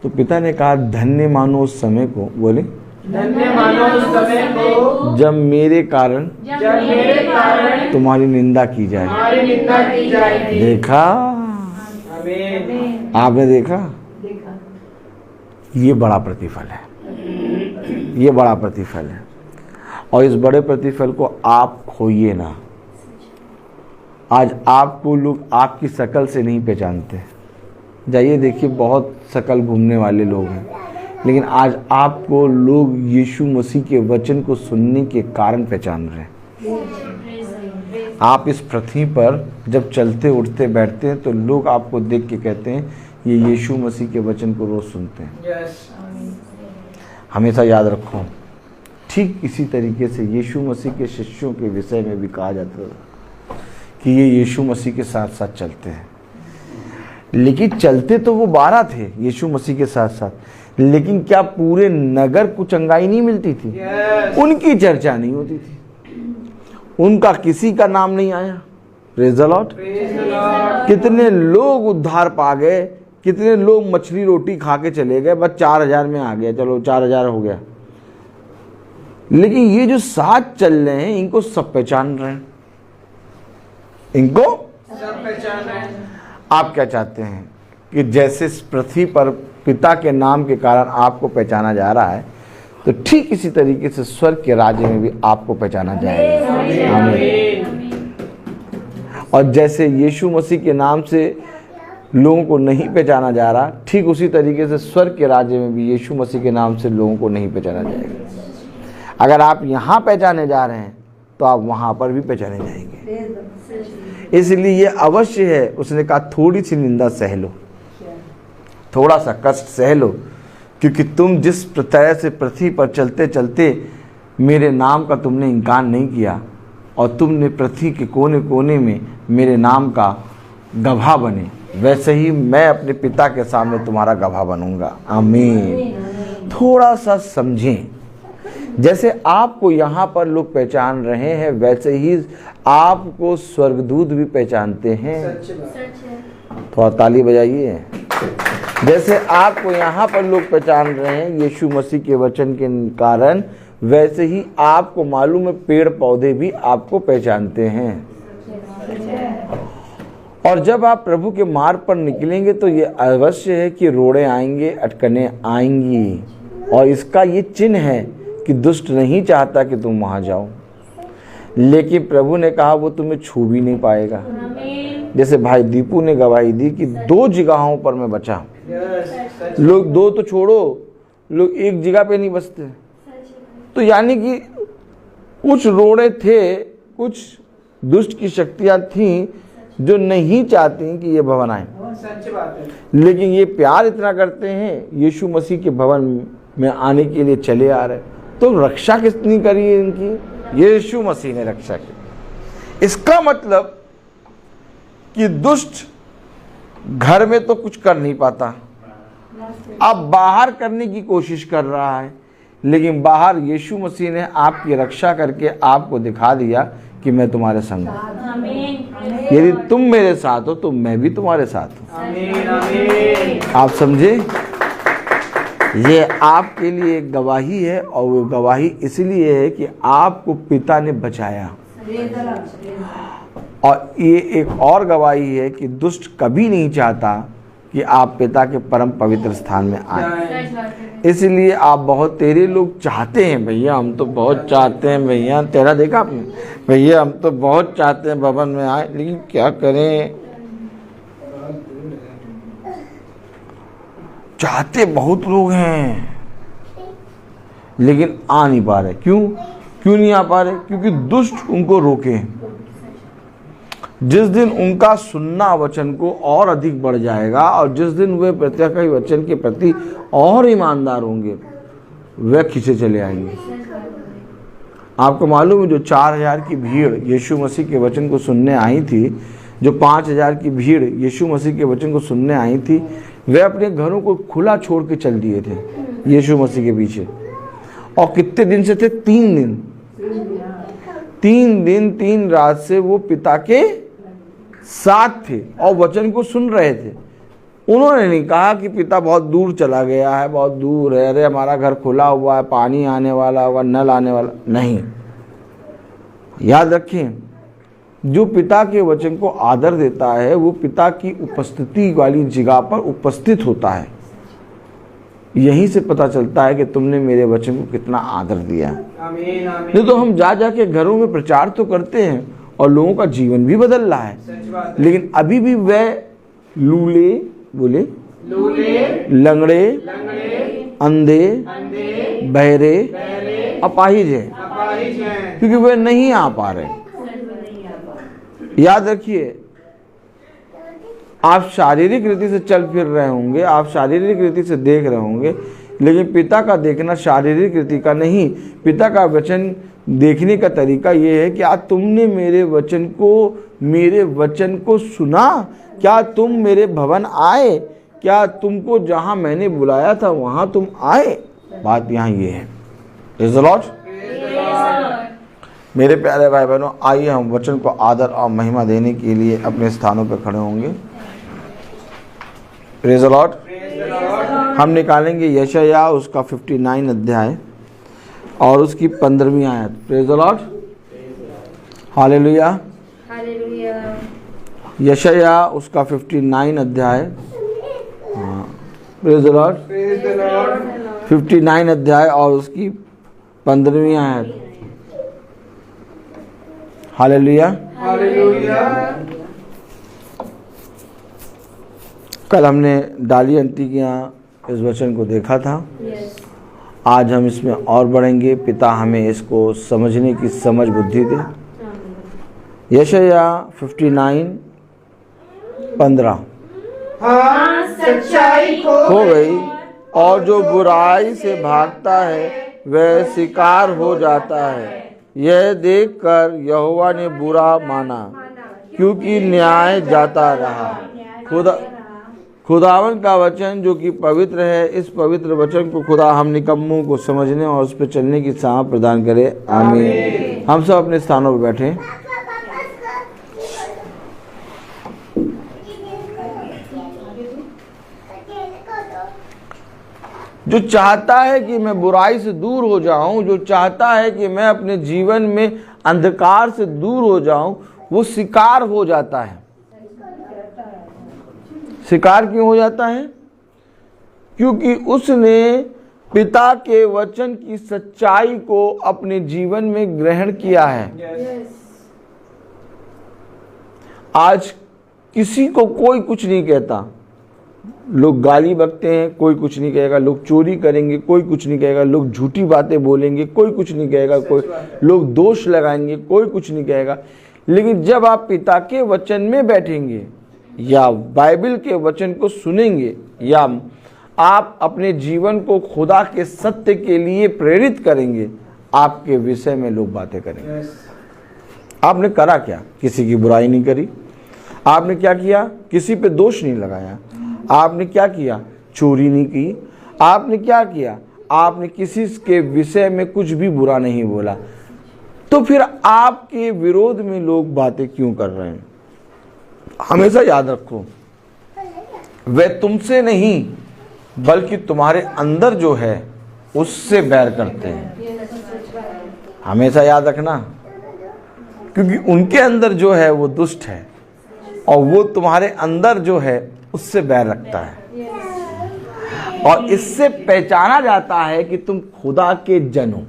तो पिता ने कहा धन्य मानो उस समय को, बोले धन्य मानो उस समय को जब मेरे कारण तुम्हारी निंदा की जाए। देखा, आपने देखा, ये बड़ा प्रतिफल है, ये बड़ा प्रतिफल है। और इस बड़े प्रतिफल को आप खोइए ना। आज आपको लोग आपकी शकल से नहीं पहचानते। जाइए देखिए, बहुत शकल घूमने वाले लोग हैं, लेकिन आज आपको लोग यीशु मसीह के वचन को सुनने के कारण पहचान रहे हैं। आप इस पृथ्वी पर जब चलते उठते बैठते हैं तो लोग आपको देख के कहते हैं ये यीशु मसीह के वचन को रोज सुनते हैं। हमेशा याद रखो, ठीक इसी तरीके से यीशु मसीह के शिष्यों के विषय में भी कहा जाता था कि ये यीशु मसीह के साथ साथ चलते हैं। लेकिन चलते तो वो 12 थे यीशु मसीह के साथ साथ, लेकिन क्या पूरे नगर को चंगाई नहीं मिलती थी? उनकी चर्चा नहीं होती थी, उनका किसी का नाम नहीं आया। Praise the Lord. कितने लोग उद्धार पा गए, कितने लोग मछली रोटी खा के चले गए, बस 4000 में आ गया, चलो 4000 हो गया। लेकिन ये जो साथ चल रहे हैं इनको सब पहचान रहे हैं, इनको सब पहचान रहे हैं। आप क्या चाहते हैं कि जैसे इस पृथ्वी पर पिता के नाम के कारण आपको पहचाना जा रहा है, तो ठीक इसी तरीके से स्वर्ग के राज्य में भी आपको पहचाना जाएगा। आमीन। और जैसे यीशु मसीह के नाम से लोगों को नहीं पहचाना जा रहा, ठीक उसी तरीके से स्वर्ग के राज्य में भी यीशु मसीह के नाम से लोगों को नहीं पहचाना जाएगा। अगर आप यहाँ पहचाने जा रहे हैं तो आप वहाँ पर भी पहचाने जाएंगे। इसलिए ये अवश्य है, उसने कहा थोड़ी सी निंदा सह लो, थोड़ा सा कष्ट सह लो, क्योंकि तुम जिस तरह से पृथ्वी पर चलते चलते मेरे नाम का तुमने इनकार नहीं किया, और तुमने पृथ्वी के कोने कोने में मेरे नाम का गवाह बने, वैसे ही मैं अपने पिता के सामने तुम्हारा गवाह बनूंगा। आमीन। थोड़ा सा समझें, जैसे आपको यहाँ पर लोग पहचान रहे हैं, वैसे ही आपको स्वर्गदूत भी पहचानते हैं। थोड़ा ताली बजाइए। जैसे आपको यहाँ पर लोग पहचान रहे हैं यीशु मसीह के वचन के कारण, वैसे ही आपको मालूम है पेड़ पौधे भी आपको पहचानते हैं। और जब आप प्रभु के मार्ग पर निकलेंगे तो ये अवश्य है कि रोड़े आएंगे, अटकने आएंगी, और इसका ये चिन्ह है कि दुष्ट नहीं चाहता कि तुम वहाँ जाओ, लेकिन प्रभु ने कहा वो तुम्हें छू भी नहीं पाएगा। जैसे भाई दीपू ने गवाही दी कि 2 जगहों पर मैं बचा। लोग 2 तो छोड़ो, लोग एक जगह पे नहीं बसते। तो यानी कि कुछ रोड़े थे, कुछ दुष्ट की शक्तियां थीं जो नहीं चाहती कि ये भवन आए, लेकिन ये प्यार इतना करते हैं, यीशु मसीह के भवन में आने के लिए चले आ रहे। तो रक्षा किसने करी है इनकी? यीशु मसीह ने रक्षा की। इसका मतलब कि दुष्ट घर में तो कुछ कर नहीं पाता, अब बाहर करने की कोशिश कर रहा है लेकिन बाहर यीशु मसीह ने आपकी रक्षा करके आपको दिखा दिया कि मैं तुम्हारे संग हूँ। आमीन। यदि तुम मेरे साथ हो तो मैं भी तुम्हारे साथ हूँ। आमीन आमीन। आप समझे? ये आपके लिए एक गवाही है, और वो गवाही इसलिए है कि आपको पिता ने बचाया। और ये एक और गवाही है कि दुष्ट कभी नहीं चाहता कि आप पिता के परम पवित्र स्थान में आए। इसलिए आप बहुत, तेरे लोग चाहते हैं भैया, हम तो बहुत चाहते हैं भैया, तेरा देखा आपने भैया, हम तो बहुत चाहते हैं भवन में आए, लेकिन क्या करें, चाहते बहुत लोग हैं लेकिन आ नहीं पा रहे। क्यों नहीं आ पा रहे? क्योंकि दुष्ट उनको रोके। जिस दिन उनका सुनना वचन को और अधिक बढ़ जाएगा, और जिस दिन वे प्रत्यक्ष वचन के प्रति और ईमानदार होंगे, वे खींचे चले आएंगे। आपको मालूम है, जो 4000 की भीड़ यीशु मसीह के वचन को सुनने आई थी, जो 5000 की भीड़ यीशु मसीह के वचन को सुनने आई थी, वे अपने घरों को खुला छोड़ के चल दिए थे यीशु मसीह के पीछे। और कितने दिन से थे? 3 दिन। 3 दिन 3 रात से वो पिता के साथ थे और वचन को सुन रहे थे। उन्होंने नहीं कहा कि पिता बहुत दूर चला गया है, बहुत दूर है, अरे हमारा घर खुला हुआ है, पानी आने वाला होगा, नल आने वाला, नहीं। याद रखें, जो पिता के वचन को आदर देता है वो पिता की उपस्थिति वाली जगह पर उपस्थित होता है। यहीं से पता चलता है कि तुमने मेरे वचन को कितना आदर दिया। आमीन आमीन। नहीं तो हम जा के घरों में प्रचार तो करते हैं और लोगों का जीवन भी बदल रहा है, सच बात है। लेकिन अभी भी वह लूले, बोले लूले, लंगड़े, लंगड़े, अंधे, अंधे, बहरे, बहरे, अपाहिज है, अपाहिज हैं। क्योंकि वे नहीं आ पा रहे। याद रखिए, आप शारीरिक रीति से चल फिर रहे होंगे, आप शारीरिक रीति से देख रहे होंगे, लेकिन पिता का देखना शारीरिक रीति का नहीं। पिता का वचन देखने का तरीका ये है कि आज तुमने मेरे वचन को सुना, क्या तुम मेरे भवन आए, क्या तुमको जहां मैंने बुलाया था वहां तुम आए। बात यहाँ ये है। Praise the Lord। मेरे प्यारे भाई बहनों, आइए हम वचन को आदर और महिमा देने के लिए अपने स्थानों पर खड़े होंगे। Praise the Lord. हम निकालेंगे यशायाह उसका 59 अध्याय और उसकी 15वीं आयत। Praise the Lord, hallelujah. यशायाह उसका 59 अध्याय, प्रेज द लॉर्ड, 59 अध्याय और उसकी 15वीं आयत। हालेलुया। कल हमने डाली आंटी के यहाँ इस वचन को देखा था। आज हम इसमें और बढ़ेंगे। पिता हमें इसको समझने की समझ बुद्धि दे। यशायाह 59:15 हाँ, सच्चाई हो गई और जो बुराई से भागता है वह शिकार हो जाता है। यह देखकर यहोवा ने बुरा माना, क्योंकि न्याय जाता रहा। खुदावन का वचन जो कि पवित्र है, इस पवित्र वचन को खुदा हम निकम्मों को समझने और उस पर चलने की सामर्थ प्रदान करे। आमीन। हम सब अपने स्थानों पर बैठे। जो चाहता है कि मैं बुराई से दूर हो जाऊं, जो चाहता है कि मैं अपने जीवन में अंधकार से दूर हो जाऊं, वो शिकार हो जाता है। शिकार क्यों हो जाता है? क्योंकि उसने पिता के वचन की सच्चाई को अपने जीवन में ग्रहण किया है। आज किसी को कोई कुछ नहीं कहता। लोग गाली बकते हैं, कोई कुछ नहीं कहेगा। लोग चोरी करेंगे, कोई कुछ नहीं कहेगा। लोग झूठी बातें बोलेंगे, कोई कुछ नहीं कहेगा। कोई लोग दोष लगाएंगे, कोई कुछ नहीं कहेगा। लेकिन जब आप पिता के वचन में बैठेंगे या बाइबल के वचन को सुनेंगे या आप अपने जीवन को खुदा के सत्य के लिए प्रेरित करेंगे, आपके विषय में लोग बातें करेंगे। आपने करा क्या? किसी की बुराई नहीं करी। आपने क्या किया? किसी पे दोष नहीं लगाया। आपने क्या किया? चोरी नहीं की। आपने क्या किया? आपने किसी के विषय में कुछ भी बुरा नहीं बोला, तो फिर आपके विरोध में लोग बातें क्यों कर रहे हैं? हमेशा याद रखो, वे तुमसे नहीं बल्कि तुम्हारे अंदर जो है उससे बैर करते हैं। हमेशा याद रखना, क्योंकि उनके अंदर जो है वो दुष्ट है और वो तुम्हारे अंदर जो है उससे बैर रखता है। और इससे पहचाना जाता है कि तुम खुदा के जन हो।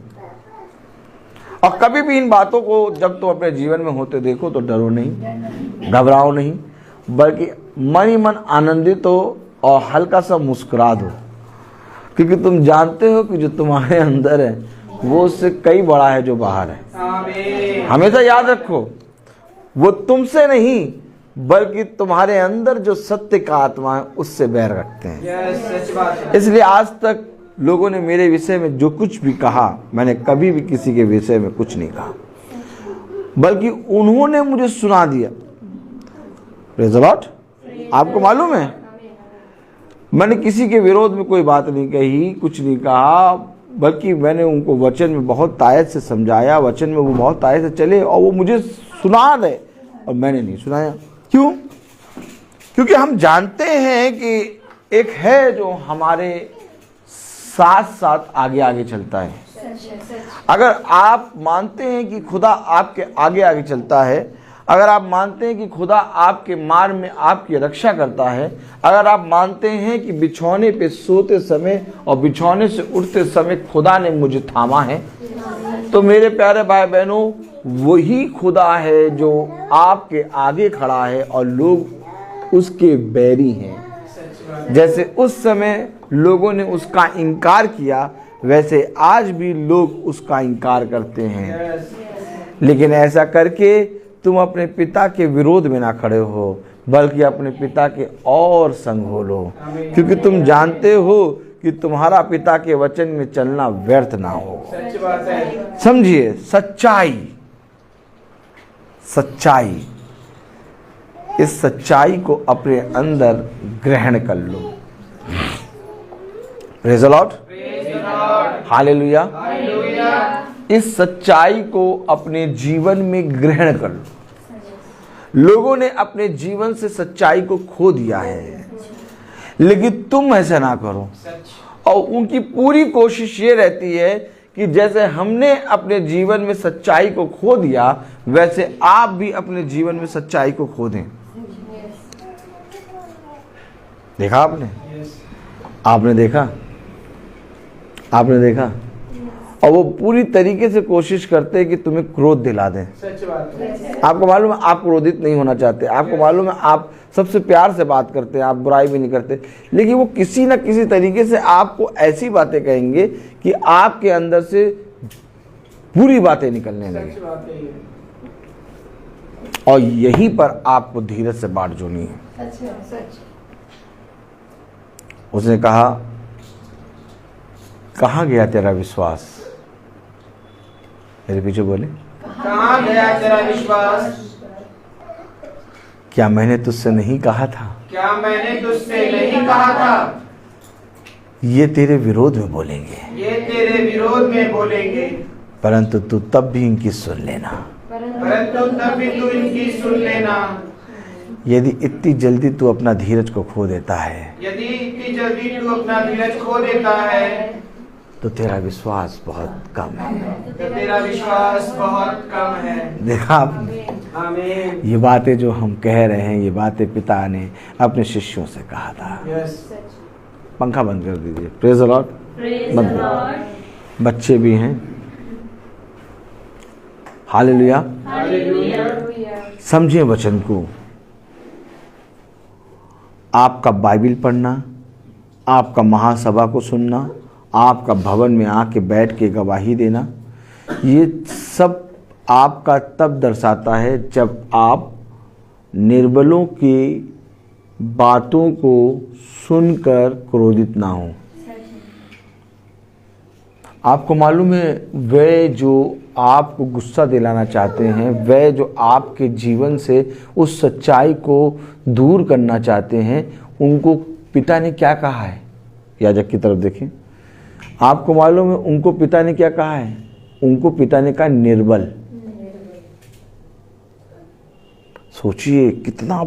और कभी भी इन बातों को जब तुम अपने जीवन में होते देखो तो डरो नहीं, घबराओ नहीं, बल्कि मन ही मन आनंदित हो और हल्का सा मुस्कुरा दो, क्योंकि तुम जानते हो कि जो तुम्हारे अंदर है वो उससे कई बड़ा है जो बाहर है। हमेशा याद रखो, वो तुमसे नहीं बल्कि तुम्हारे अंदर जो सत्य का आत्मा है उससे बैर रखते हैं। इसलिए आज तक लोगों ने मेरे विषय में जो कुछ भी कहा, मैंने कभी भी किसी के विषय में कुछ नहीं कहा, बल्कि उन्होंने मुझे सुना दिया। Praise the Lord. आपको मालूम है, मैंने किसी के विरोध में कोई बात नहीं कही, कुछ नहीं कहा, बल्कि मैंने उनको वचन में बहुत तायत से समझाया, वचन में वो बहुत तायत से चले और वो मुझे सुना रहे और मैंने नहीं सुनाया। क्यों? क्योंकि हम जानते हैं कि एक है जो हमारे साथ साथ आगे आगे चलता है। अगर आप मानते हैं कि खुदा आपके आगे आगे चलता है, अगर आप मानते हैं कि खुदा आपके मार्ग में आपकी रक्षा करता है, अगर आप मानते हैं कि बिछौने पे सोते समय और बिछौने से उठते समय खुदा ने मुझे थामा है, तो मेरे प्यारे भाई बहनों, वही खुदा है जो आपके आगे खड़ा है और लोग उसके बैरी हैं। जैसे उस समय लोगों ने उसका इनकार किया, वैसे आज भी लोग उसका इनकार करते हैं। लेकिन ऐसा करके तुम अपने पिता के विरोध में ना खड़े हो, बल्कि अपने पिता के और संग हो लो, क्योंकि तुम जानते हो कि तुम्हारा पिता के वचन में चलना व्यर्थ ना हो। समझिए, सच्चाई, सच्चाई, इस सच्चाई को अपने अंदर ग्रहण कर लो। Praise the Lord, hallelujah. इस सच्चाई को अपने जीवन में ग्रहण कर लो। लोगों ने अपने जीवन से सच्चाई को खो दिया है, लेकिन तुम ऐसा ना करो। और उनकी पूरी कोशिश ये रहती है कि जैसे हमने अपने जीवन में सच्चाई को खो दिया, वैसे आप भी अपने जीवन में सच्चाई को खो दें। देखा आपने? आपने देखा? आपने देखा? और वो पूरी तरीके से कोशिश करते हैं कि तुम्हें क्रोध दिला दें। सच बात है। आपको मालूम है आप क्रोधित नहीं होना चाहते, आपको मालूम है आप सबसे प्यार से बात करते हैं, आप बुराई भी नहीं करते, लेकिन वो किसी न किसी तरीके से आपको ऐसी बातें कहेंगे कि आपके अंदर से बुरी बातें निकलने लगे। और यहीं पर आपको धीरज से बात जोड़नी है। उसने कहा, कहाँ गया तेरा विश्वास? मेरे पीछे बोले, कहाँ गया तेरा विश्वास? क्या मैंने तुझसे नहीं कहा था? क्या मैंने तुझसे नहीं कहा था? ये तेरे विरोध में बोलेंगे, ये तेरे विरोध में बोलेंगे, परंतु तू तब भी इनकी सुन लेना। परंतु तब भी तू इनकी सुन लेना। यदि इतनी जल्दी तू अपना धीरज को खो देता है, यदि इतनी जल्दी तू अपना धीरज खो देता है, तो तेरा विश्वास बहुत कम है। तो तेरा विश्वास बहुत कम है। देखा आपने? आमीन। ये बातें जो हम कह रहे हैं, ये बातें पिता ने अपने शिष्यों से कहा था। यस। पंखा बंद कर दीजिए। Praise the Lord. Praise the Lord. बच्चे भी हैं। हालेलुया। हालेलुया। समझिए वचन को। आपका बाइबिल पढ़ना, आपका महासभा को सुनना, आपका भवन में आके बैठ के गवाही देना, ये सब आपका तब दर्शाता है जब आप निर्बलों की बातों को सुनकर क्रोधित ना हो। आपको मालूम है, वे जो आपको गुस्सा दिलाना चाहते हैं, वे जो आपके जीवन से उस सच्चाई को दूर करना चाहते हैं, उनको पिता ने क्या कहा है? याजक की तरफ देखें। आपको मालूम है उनको पिता ने क्या कहा है? उनको पिता ने कहा निर्बल। सोचिए कितना,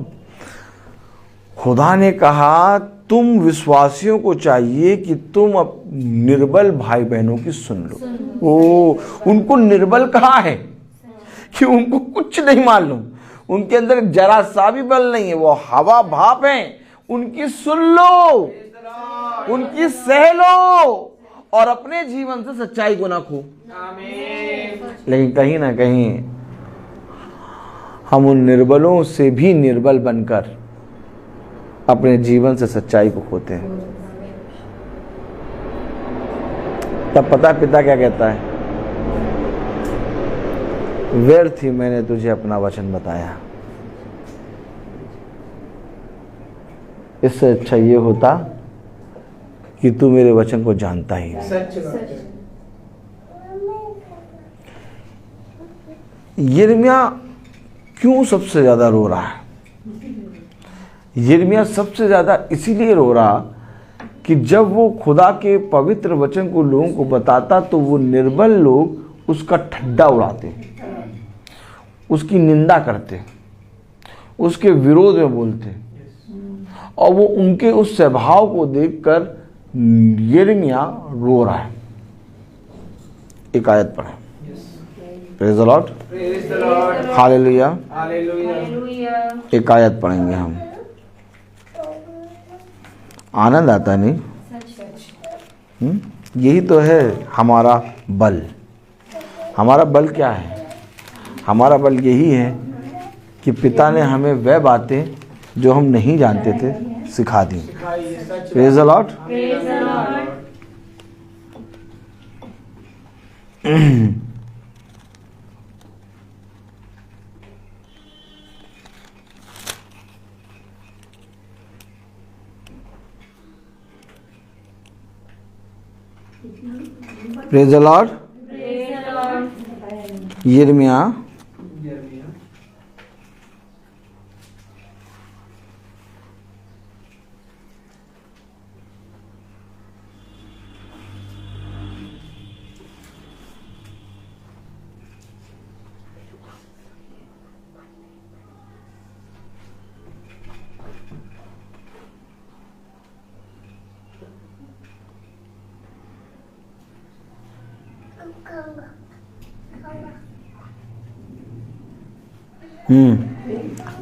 खुदा ने कहा तुम विश्वासियों को चाहिए कि तुम निर्बल भाई बहनों की सुन लो। ओ, उनको निर्बल कहा है कि उनको कुछ नहीं मालूम, उनके अंदर जरा सा भी बल नहीं है, वो हवा भाप है। उनकी सुन लो, उनकी सह लो और अपने जीवन से सच्चाई को ना खो। लेकिन कहीं ना कहीं हम उन निर्बलों से भी निर्बल बनकर अपने जीवन से सच्चाई को खोते हैं। तब पता है पिता क्या कहता है? व्यर्थ ही मैंने तुझे अपना वचन बताया। इससे अच्छा ये होता कि तू मेरे वचन को जानता ही नहीं। सच बात है। यिर्मयाह क्यों सबसे ज्यादा रो रहा है? यिर्मयाह सबसे ज्यादा इसीलिए रो रहा कि जब वो खुदा के पवित्र वचन को लोगों को बताता तो वो निर्बल लोग उसका ठड्डा उड़ाते, उसकी निंदा करते, उसके विरोध में बोलते, और वो उनके उस स्वभाव को देखकर यिर्मयाह रो रहा है। एक आयत पढ़े। Praise the Lord, praise the Lord, hallelujah. Hallelujah. एक आयत पढ़ेंगे हम। आनंद आता नहीं? यही तो है हमारा बल। हमारा बल क्या है? हमारा बल यही है कि पिता ने हमें वह बातें जो हम नहीं जानते थे सिखा दी। Praise the Lord. Praise the Lord. यिर्मयाह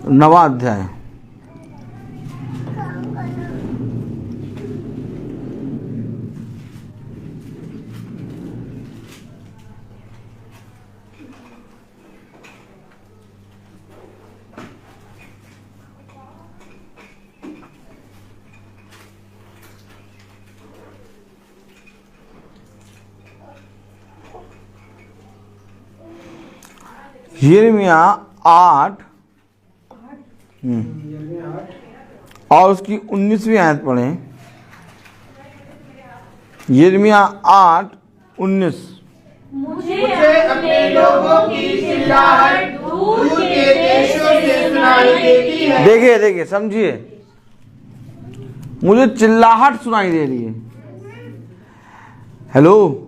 नवा अध्याय। यिर्मयाह 8 और उसकी 19वीं आयत पढ़ें। यिर्मयाह 8:19। मुझे अपने लोगों की चिल्लाहट दूर के देशों से सुनाई देती है। देखिए समझिए, मुझे चिल्लाहट सुनाई दे रही है। हेलो,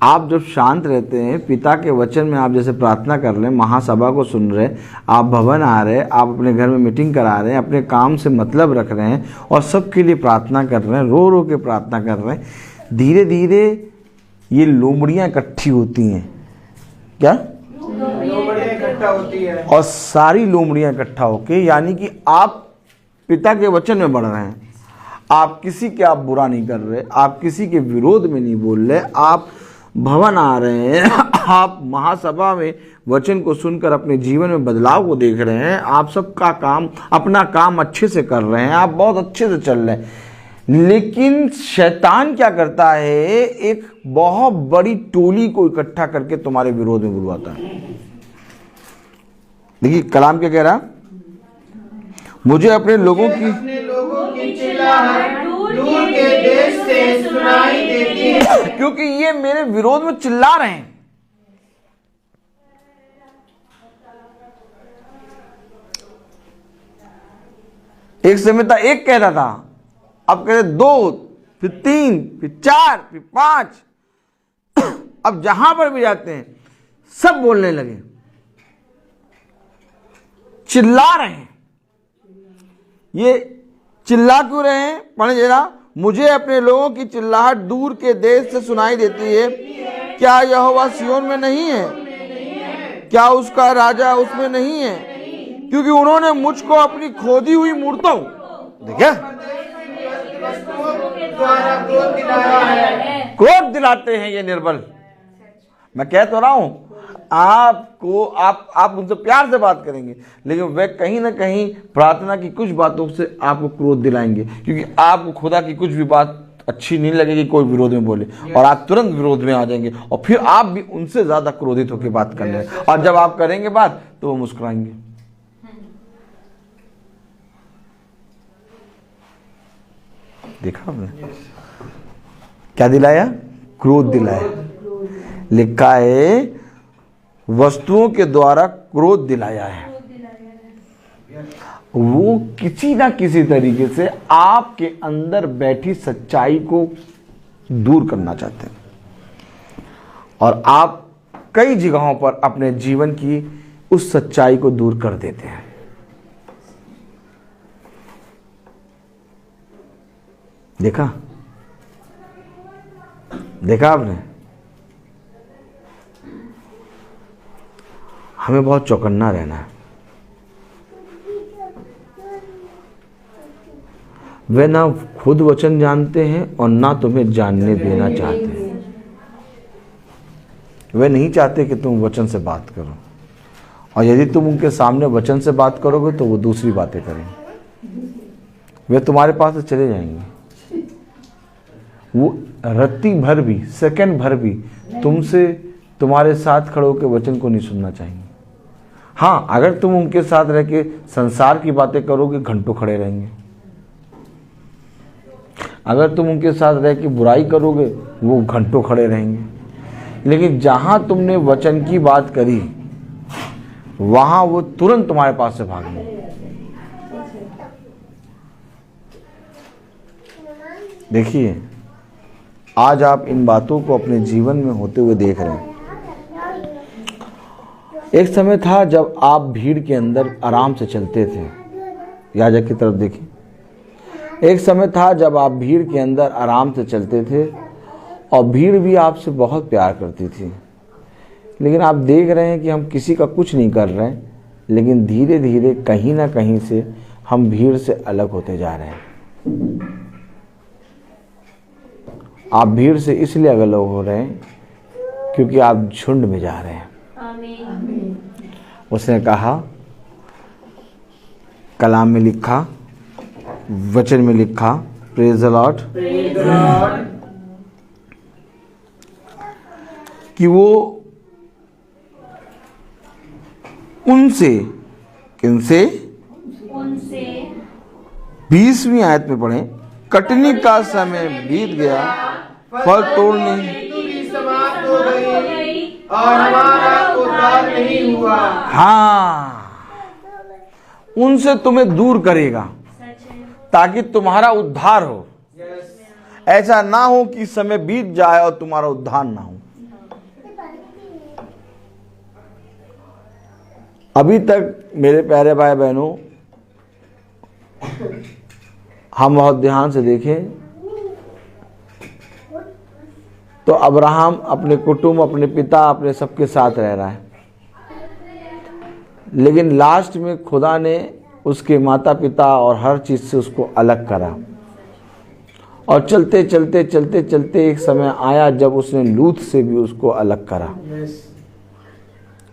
आप जब शांत रहते हैं, पिता के वचन में आप जैसे प्रार्थना कर रहे हैं, महासभा को सुन रहे, आप भवन आ रहे, आप अपने घर में मीटिंग करा रहे हैं, अपने काम से मतलब रख रहे हैं और सबके लिए प्रार्थना कर रहे हैं, रो रो के प्रार्थना कर रहे हैं, धीरे धीरे ये लोमड़ियाँ इकट्ठी होती हैं। क्या? लोमड़ियाँ इकट्ठा होती है। और सारी लोमड़ियाँ इकट्ठा होके, यानी कि आप पिता के वचन में बढ़ रहे हैं, आप किसी के आप बुरा नहीं कर रहे, आप किसी के विरोध में नहीं बोल रहे, आप भवन आ रहे हैं, आप महासभा में वचन को सुनकर अपने जीवन में बदलाव को देख रहे हैं, आप सबका काम, अपना काम अच्छे से कर रहे हैं, आप बहुत अच्छे से चल रहे हैं। लेकिन शैतान क्या करता है? एक बहुत बड़ी टोली को इकट्ठा करके तुम्हारे विरोध में बुलवाता है। देखिए कलाम क्या कह रहा? मुझे अपने लोगों की चिल्लाहट दूर के देश से सुनाई देती है, क्योंकि ये मेरे विरोध में चिल्ला रहे हैं। एक समय था, एक कहता था अब कह रहे 2, फिर 3, फिर 4, फिर 5। अब जहां पर भी जाते हैं सब बोलने लगे, चिल्ला रहे हैं। ये चिल्ला क्यों रहे हैं? पढ़े जरा। मुझे अपने लोगों की चिल्लाहट दूर के देश से सुनाई देती है। क्या यहोवा सिय्योन में नहीं है? क्या उसका राजा उसमें नहीं है? क्योंकि उन्होंने मुझको अपनी खोदी हुई मूर्तों, देखिए, द्वारा क्रोध दिलाया है। क्रोध दिलाते हैं ये निर्बल। मैं कह तो रहा हूं, आपको आप उनसे प्यार से बात करेंगे, लेकिन वे कहीं ना कहीं प्रार्थना की कुछ बातों से आपको क्रोध दिलाएंगे, क्योंकि आपको खुदा की कुछ भी बात अच्छी नहीं लगेगी, कोई विरोध में बोले, और आप तुरंत विरोध में आ जाएंगे, और फिर आप भी उनसे ज्यादा क्रोधित होकर बात करने लगे। और जब आप करेंगे बात तो वो मुस्कुराएंगे। देखा आपने? क्या दिलाया? क्रोध दिलाया। लिखा है वस्तुओं के द्वारा क्रोध दिलाया है। वो किसी ना किसी तरीके से आपके अंदर बैठी सच्चाई को दूर करना चाहते हैं, और आप कई जगहों पर अपने जीवन की उस सच्चाई को दूर कर देते हैं। देखा आपने? हमें बहुत चौकन्ना रहना है। वे ना खुद वचन जानते हैं और ना तुम्हें जानने देना चाहते हैं। वे नहीं चाहते कि तुम वचन से बात करो, और यदि तुम उनके सामने वचन से बात करोगे तो वो दूसरी बातें करेंगे। वे तुम्हारे पास से चले जाएंगे। वो रत्ती भर भी, सेकंड भर भी तुमसे, तुम्हारे साथ खड़े होकर वचन को नहीं सुनना चाहेंगे। हाँ, अगर तुम उनके साथ रह के संसार की बातें करोगे, घंटों खड़े रहेंगे। अगर तुम उनके साथ रह के बुराई करोगे, वो घंटों खड़े रहेंगे। लेकिन जहां तुमने वचन की बात करी, वहां वो तुरंत तुम्हारे पास से भागेंगे। देखिए, आज आप इन बातों को अपने जीवन में होते हुए देख रहे हैं। एक समय था जब आप भीड़ के अंदर आराम से चलते थे। याजक की तरफ देखिए। एक समय था जब आप भीड़ के अंदर आराम से चलते थे, और भीड़ भी आपसे बहुत प्यार करती थी। लेकिन आप देख रहे हैं कि हम किसी का कुछ नहीं कर रहे हैं, लेकिन धीरे धीरे कहीं ना कहीं से हम भीड़ से अलग होते जा रहे हैं। आप भीड़ से इसलिए अलग हो रहे हैं क्योंकि आप झुंड में जा रहे हैं। आमीन। उसने कहा, कलाम में लिखा, वचन में लिखा, प्रेज द लॉर्ड, कि वो उनसे, किनसे? उनसे 20वीं आयत में पढ़ें, कटनी का समय बीत गया, फल तोड़ने ऋतु भी समाप्त हो गई और हमारा उद्धार नहीं हुआ। हाँ, उनसे तुम्हें दूर करेगा ताकि तुम्हारा उद्धार हो। ऐसा ना हो कि समय बीत जाए और तुम्हारा उद्धार ना हो। अभी तक मेरे प्यारे भाई बहनों, हम बहुत ध्यान से देखें तो अब्राहम अपने कुटुंब, अपने पिता, अपने सबके साथ रह रहा है, लेकिन लास्ट में खुदा ने उसके माता पिता और हर चीज से उसको अलग करा। और चलते चलते चलते चलते एक समय आया जब उसने लूत से भी उसको अलग करा।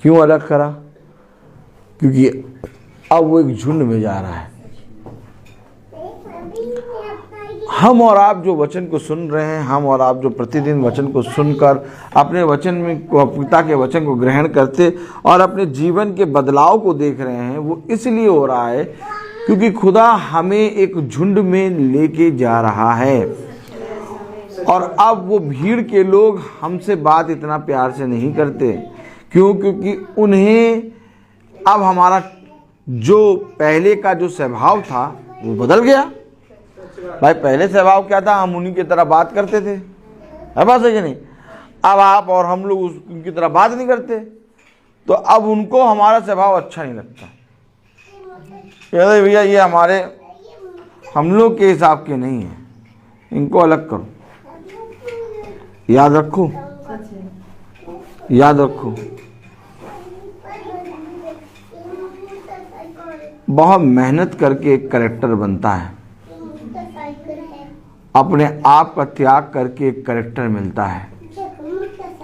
क्यों अलग करा? क्योंकि अब वो एक झुंड में जा रहा है। हम और आप जो वचन को सुन रहे हैं, हम और आप जो प्रतिदिन वचन को सुनकर अपने वचन में पिता के वचन को ग्रहण करते और अपने जीवन के बदलाव को देख रहे हैं, वो इसलिए हो रहा है क्योंकि खुदा हमें एक झुंड में लेके जा रहा है। और अब वो भीड़ के लोग हमसे बात इतना प्यार से नहीं करते। क्यों? क्योंकि उन्हें अब हमारा जो पहले का जो स्वभाव था वो बदल गया। भाई पहले स्वभाव क्या था, हम उन्हीं की तरह बात करते थे, है बात है कि नहीं। अब आप और हम लोग उनकी तरह बात नहीं करते, तो अब उनको हमारा स्वभाव अच्छा नहीं लगता। कहते भैया ये हमारे हम लोग के हिसाब के नहीं है, इनको अलग करो। याद रखो, याद रखो, बहुत मेहनत करके एक कैरेक्टर बनता है, अपने आप का त्याग करके एक कैरेक्टर मिलता है।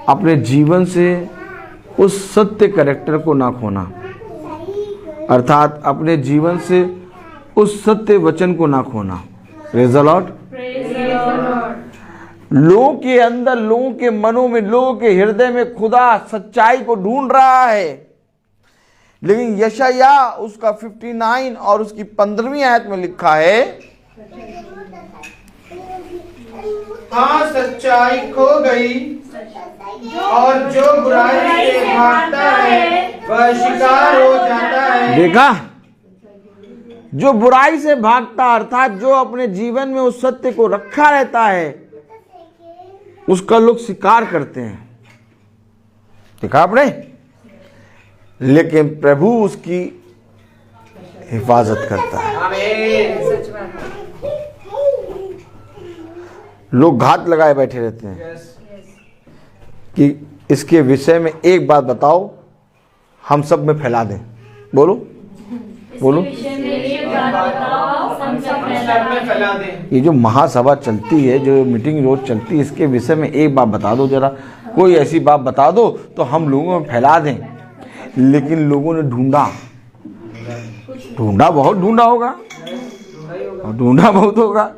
अपने जीवन से उस सत्य कैरेक्टर को ना खोना, अर्थात अपने जीवन से उस सत्य वचन को ना खोना। Praise the Lord. लोगों के अंदर, लोगों के मनों में, लोगों के हृदय में खुदा सच्चाई को ढूंढ रहा है, लेकिन यशाया उसका 59 और उसकी 15वीं आयत में लिखा है, हाँ सच्चाई खो गई और जो बुराई से भागता है वह शिकार हो जाता है। देखा, जो बुराई से भागता अर्थात जो अपने जीवन में उस सत्य को रखा रहता है उसका लोग शिकार करते हैं। देखा आपने, लेकिन प्रभु उसकी हिफाजत करता है। लोग घात लगाए बैठे रहते हैं कि इसके विषय में एक बात बताओ, हम सब में फैला दें। बोलो बोलो। ये जो महासभा चलती है, जो मीटिंग रोज चलती है, इसके विषय में एक बात बता दो जरा, कोई ऐसी बात बता दो तो हम लोगों में फैला दें। लेकिन लोगों ने ढूंढा, बहुत ढूंढा होगा, ढूंढा बहुत होगा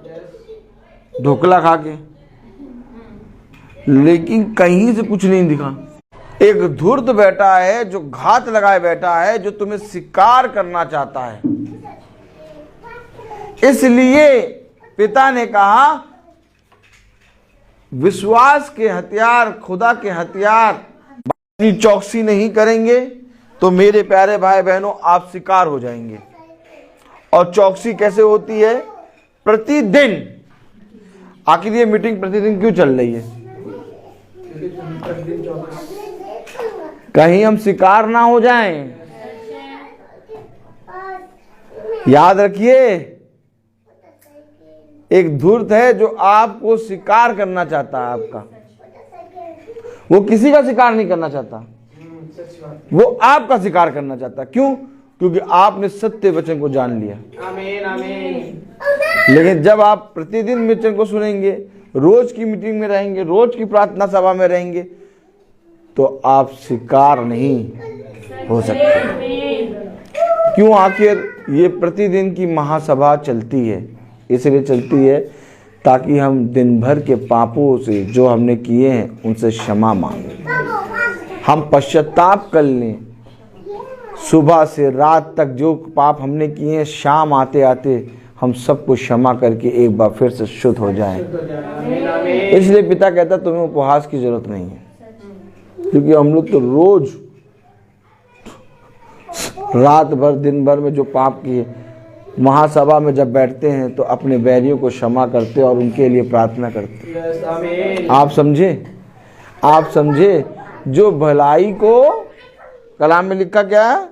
ढोकला खा के, लेकिन कहीं से कुछ नहीं दिखा। एक धूर्त बैठा है जो घात लगाए बैठा है, जो तुम्हें शिकार करना चाहता है। इसलिए पिता ने कहा, विश्वास के हथियार, खुदा के हथियार अपनी चौकसी नहीं करेंगे तो मेरे प्यारे भाई बहनों आप शिकार हो जाएंगे। और चौकसी कैसे होती है? प्रतिदिन। आखिर ये मीटिंग प्रतिदिन क्यों चल रही है? कहीं हम शिकार ना हो जाएं। याद रखिए, एक धूर्त है जो आपको शिकार करना चाहता है। आपका वो किसी का शिकार नहीं करना चाहता, वो आपका शिकार करना चाहता। क्यों? क्योंकि आपने सत्य वचन को जान लिया। आमीन आमीन। लेकिन जब आप प्रतिदिन वचन को सुनेंगे, रोज की मीटिंग में रहेंगे, रोज की प्रार्थना सभा में रहेंगे, तो आप शिकार नहीं हो सकते। क्यों? आखिर ये प्रतिदिन की महासभा चलती है, इसलिए चलती है ताकि हम दिन भर के पापों से जो हमने किए हैं उनसे क्षमा मांगें, हम पश्चाताप कर लें। सुबह से रात तक जो पाप हमने किए हैं, शाम आते आते हम सबको क्षमा करके एक बार फिर से शुद्ध हो जाएं। इसलिए पिता कहता तुम्हें उपहास की जरूरत नहीं है, क्योंकि हम लोग तो रोज रात भर दिन भर में जो पाप किए, महासभा में जब बैठते हैं तो अपने बैरियों को क्षमा करते और उनके लिए प्रार्थना करते। आप समझे? आप समझे? जो भलाई को, कलाम में लिखा क्या है?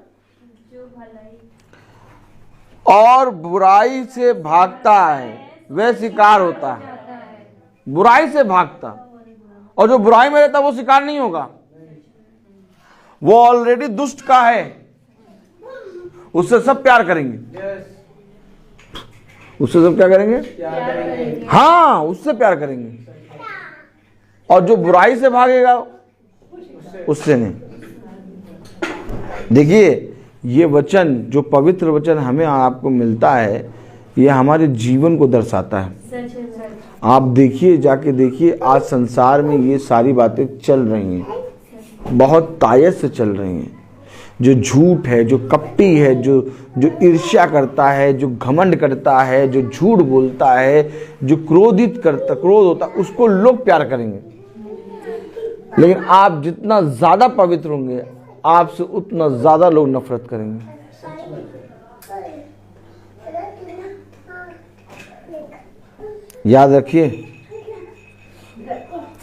और बुराई से भागता है वह शिकार होता है। बुराई से भागता, और जो बुराई में रहता वो शिकार नहीं होगा, वो ऑलरेडी दुष्ट का है, उससे सब प्यार करेंगे। उससे सब क्या करेंगे? हाँ, उससे प्यार करेंगे। और जो बुराई से भागेगा उससे नहीं। देखिए, ये वचन, जो पवित्र वचन हमें आपको मिलता है, ये हमारे जीवन को दर्शाता है। आप देखिए, जाके देखिए, आज संसार में ये सारी बातें चल रही हैं, बहुत तायत से चल रही हैं। जो झूठ है, जो कपटी है, जो ईर्ष्या करता है, जो घमंड करता है, जो झूठ बोलता है, जो क्रोध होता है, उसको लोग प्यार करेंगे। लेकिन आप जितना ज्यादा पवित्र होंगे, आपसे उतना ज्यादा लोग नफरत करेंगे। याद रखिए,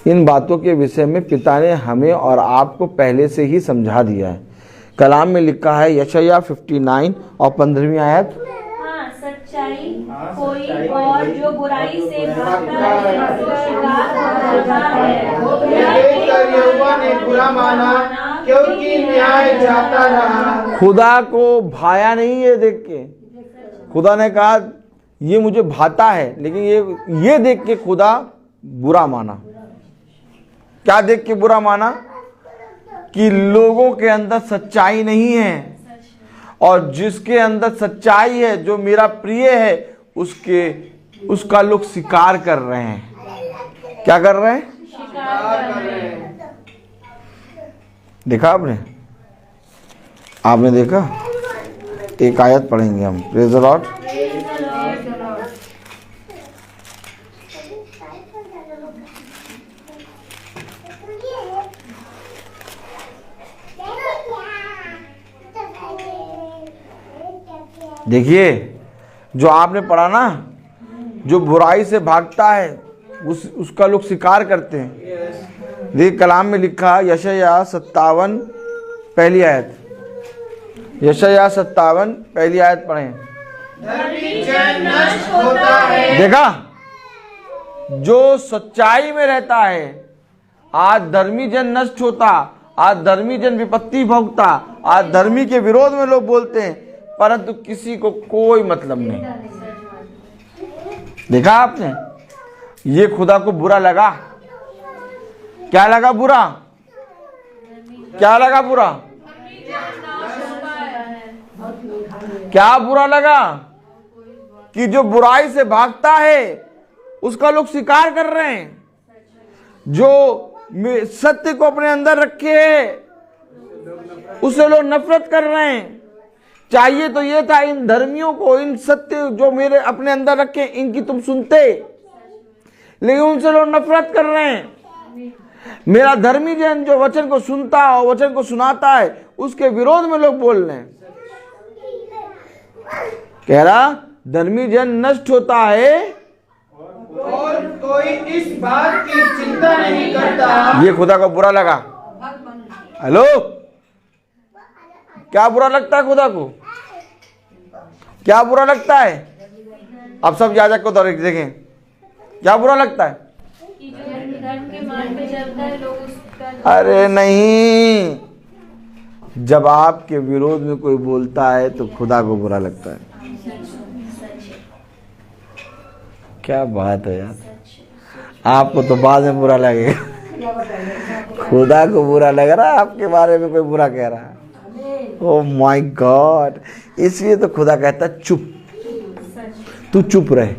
इन बातों के विषय में पिता ने हमें और आपको पहले से ही समझा दिया है। कलाम में लिखा है यशायाह 59 और 15वीं आयत, हाँ, सच्चाई कोई और जो बुराई से भागता है देखकर यहोवा ने बुरा माना, क्योंकि न्याय जाता रहा। खुदा को भाया नहीं ये देख के। खुदा ने कहा ये मुझे भाता है, लेकिन ये देख के खुदा बुरा माना। क्या देख के बुरा माना? कि लोगों के अंदर सच्चाई नहीं है, और जिसके अंदर सच्चाई है, जो मेरा प्रिय है, उसका लोग शिकार कर रहे हैं। क्या कर रहे हैं? देखा आपने देखा? एक आयत पढ़ेंगे हम। Praise the Lord. देखिए, जो आपने पढ़ा ना, जो बुराई से भागता है उसका लोग शिकार करते हैं। देखिए कलाम में लिखा यशायाह 57 पहली आयत, यशायाह 57 पहली आयत पढ़ें। धर्मी जन नष्ट होता है। देखा, जो सच्चाई में रहता है, आज धर्मी जन नष्ट होता, आज धर्मी जन विपत्ति भोगता, आज धर्मी के विरोध में लोग बोलते हैं, परंतु किसी को कोई मतलब नहीं। देखा आपने? ये खुदा को बुरा लगा। क्या लगा बुरा? क्या लगा बुरा? क्या बुरा लगा? कि जो बुराई से भागता है उसका लोग शिकार कर रहे हैं, जो सत्य को अपने अंदर रखे उससे लोग नफरत कर रहे हैं। चाहिए तो ये था इन धर्मियों को, इन सत्य जो मेरे अपने अंदर रखे, इनकी तुम सुनते, लेकिन उनसे लोग नफरत कर रहे हैं। मेरा धर्मी जन जो वचन को सुनता और वचन को सुनाता है, उसके विरोध में लोग बोल रहे हैं। कह रहा धर्मी जन नष्ट होता है और कोई इस बात की चिंता नहीं करता। ये खुदा को बुरा लगा। हेलो, क्या बुरा लगता है खुदा को? क्या बुरा लगता है? अब सब याजक को देखें, क्या बुरा लगता है? कि जो धर्म के मार्ग पे चलता है लोग उसका। अरे नहीं, जब आपके विरोध में कोई बोलता है तो खुदा को बुरा लगता है। क्या बात है यार, आपको तो बाद में बुरा लगेगा, खुदा को बुरा लग रहा है आपके बारे में कोई बुरा कह रहा है। ओह माय गॉड, इसलिए तो खुदा कहता चुप, तू चुप रहे,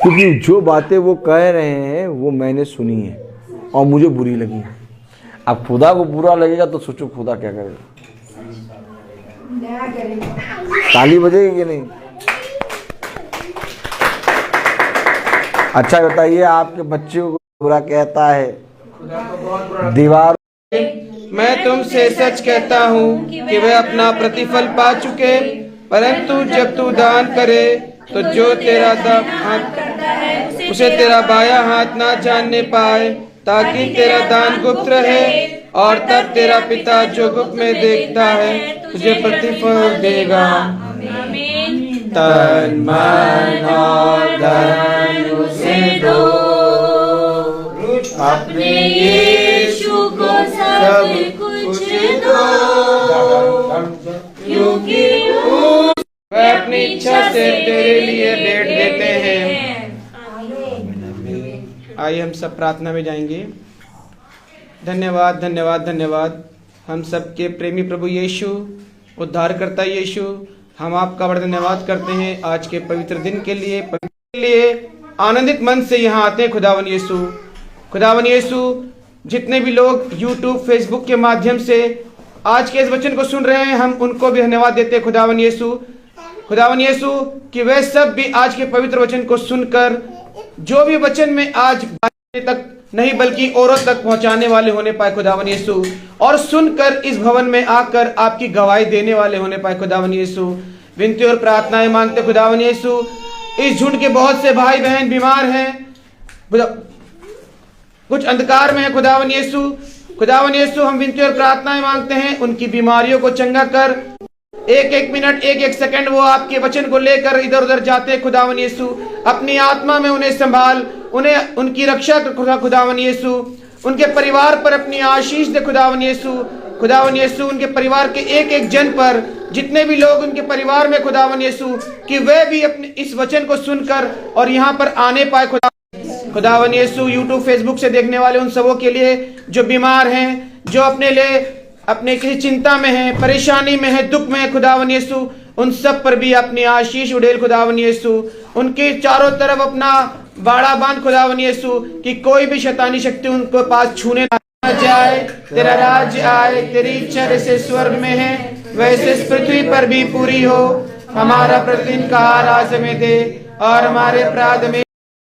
क्योंकि जो बातें वो कह रहे हैं वो मैंने सुनी है और मुझे बुरी लगी है। अब खुदा को बुरा लगेगा तो सोचो खुदा क्या करेगा। ताली बजेगी कि नहीं? अच्छा बताइए, आपके बच्चे को बुरा कहता है, दीवार। मैं तुमसे सच कहता हूँ कि वे अपना प्रतिफल पा चुके, परंतु जब तू दान करे तो जो तेरा हाथ उसे तेरा बाया हाथ ना जानने पाए, ताकि तेरा दान गुप्त रहे, और तब तेरा पिता जो गुप्त में देखता है तुझे प्रतिफल देगा। तन मन और धन उसे दो, अपने यीशु को सब कुछ दो, क्योंकि वे अपनी इच्छा से तेरे लिए भेंट देते हैं। आइए हम सब प्रार्थना में जाएंगे। धन्यवाद धन्यवाद धन्यवाद हम सबके प्रेमी प्रभु यीशु, उद्धारकर्ता यीशु, हम आपका बड़ा धन्यवाद करते हैं आज के पवित्र दिन के लिए आनंदित मन से यहाँ आते हैं। खुदावन यीशु, जितने भी लोग यूट्यूब फेसबुक के माध्यम से आज के इस वचन को सुन रहे हैं, हम उनको भी धन्यवाद देते हैं। खुदावन यीशु कि वे सब भी आज के पवित्र वचन को सुनकर जो भी वचन में आज तक नहीं बल्कि औरों तक पहुंचाने वाले होने पाए खुदावन यीशु, और सुनकर इस भवन में आकर आपकी गवाही देने वाले होने पाए खुदावन यीशु। विनती और प्रार्थनाएं मांगते खुदावन यीशु, इस झुंड के बहुत से भाई बहन बीमार हैं, कुछ अंधकार में है। खुदावन यीशु हम विनती और प्रार्थनाएं मांगते हैं, उनकी बीमारियों को चंगा कर। एक एक मिनट, एक एक सेकंड वो आपके वचन को लेकर इधर उधर जाते। खुदावन यीशु अपनी आत्मा में उन्हें संभाल, उन्हें उनकी रक्षा कर। खुदावन यीशु उनके परिवार पर अपनी आशीष दे। खुदावन यीशु उनके परिवार के एक एक जन पर, जितने भी लोग उनके परिवार में, खुदावन यीशु कि वे भी अपने इस वचन को सुनकर और यहाँ पर आने पाए। खुदावन यीशु यूट्यूब फेसबुक से देखने वाले उन सबों के लिए जो बीमार हैं, जो अपने लिए अपने किसी चिंता में है, परेशानी में है, दुख में है, खुदावन यीशु उन सब पर भी अपनी आशीष उड़ेल। खुदावन यीशु उनके चारों तरफ अपना बाड़ा बांध। खुदावन यीशु कि कोई भी शैतानी शक्ति उनको पास छूने ना जाए। तेरा राज्य आए, तेरी इच्छा जैसे स्वर्ग में है वैसे इस पृथ्वी पर भी पूरी हो। हमारा प्रतिदिन का आहार आज हमें दे, और हमारे अपराध में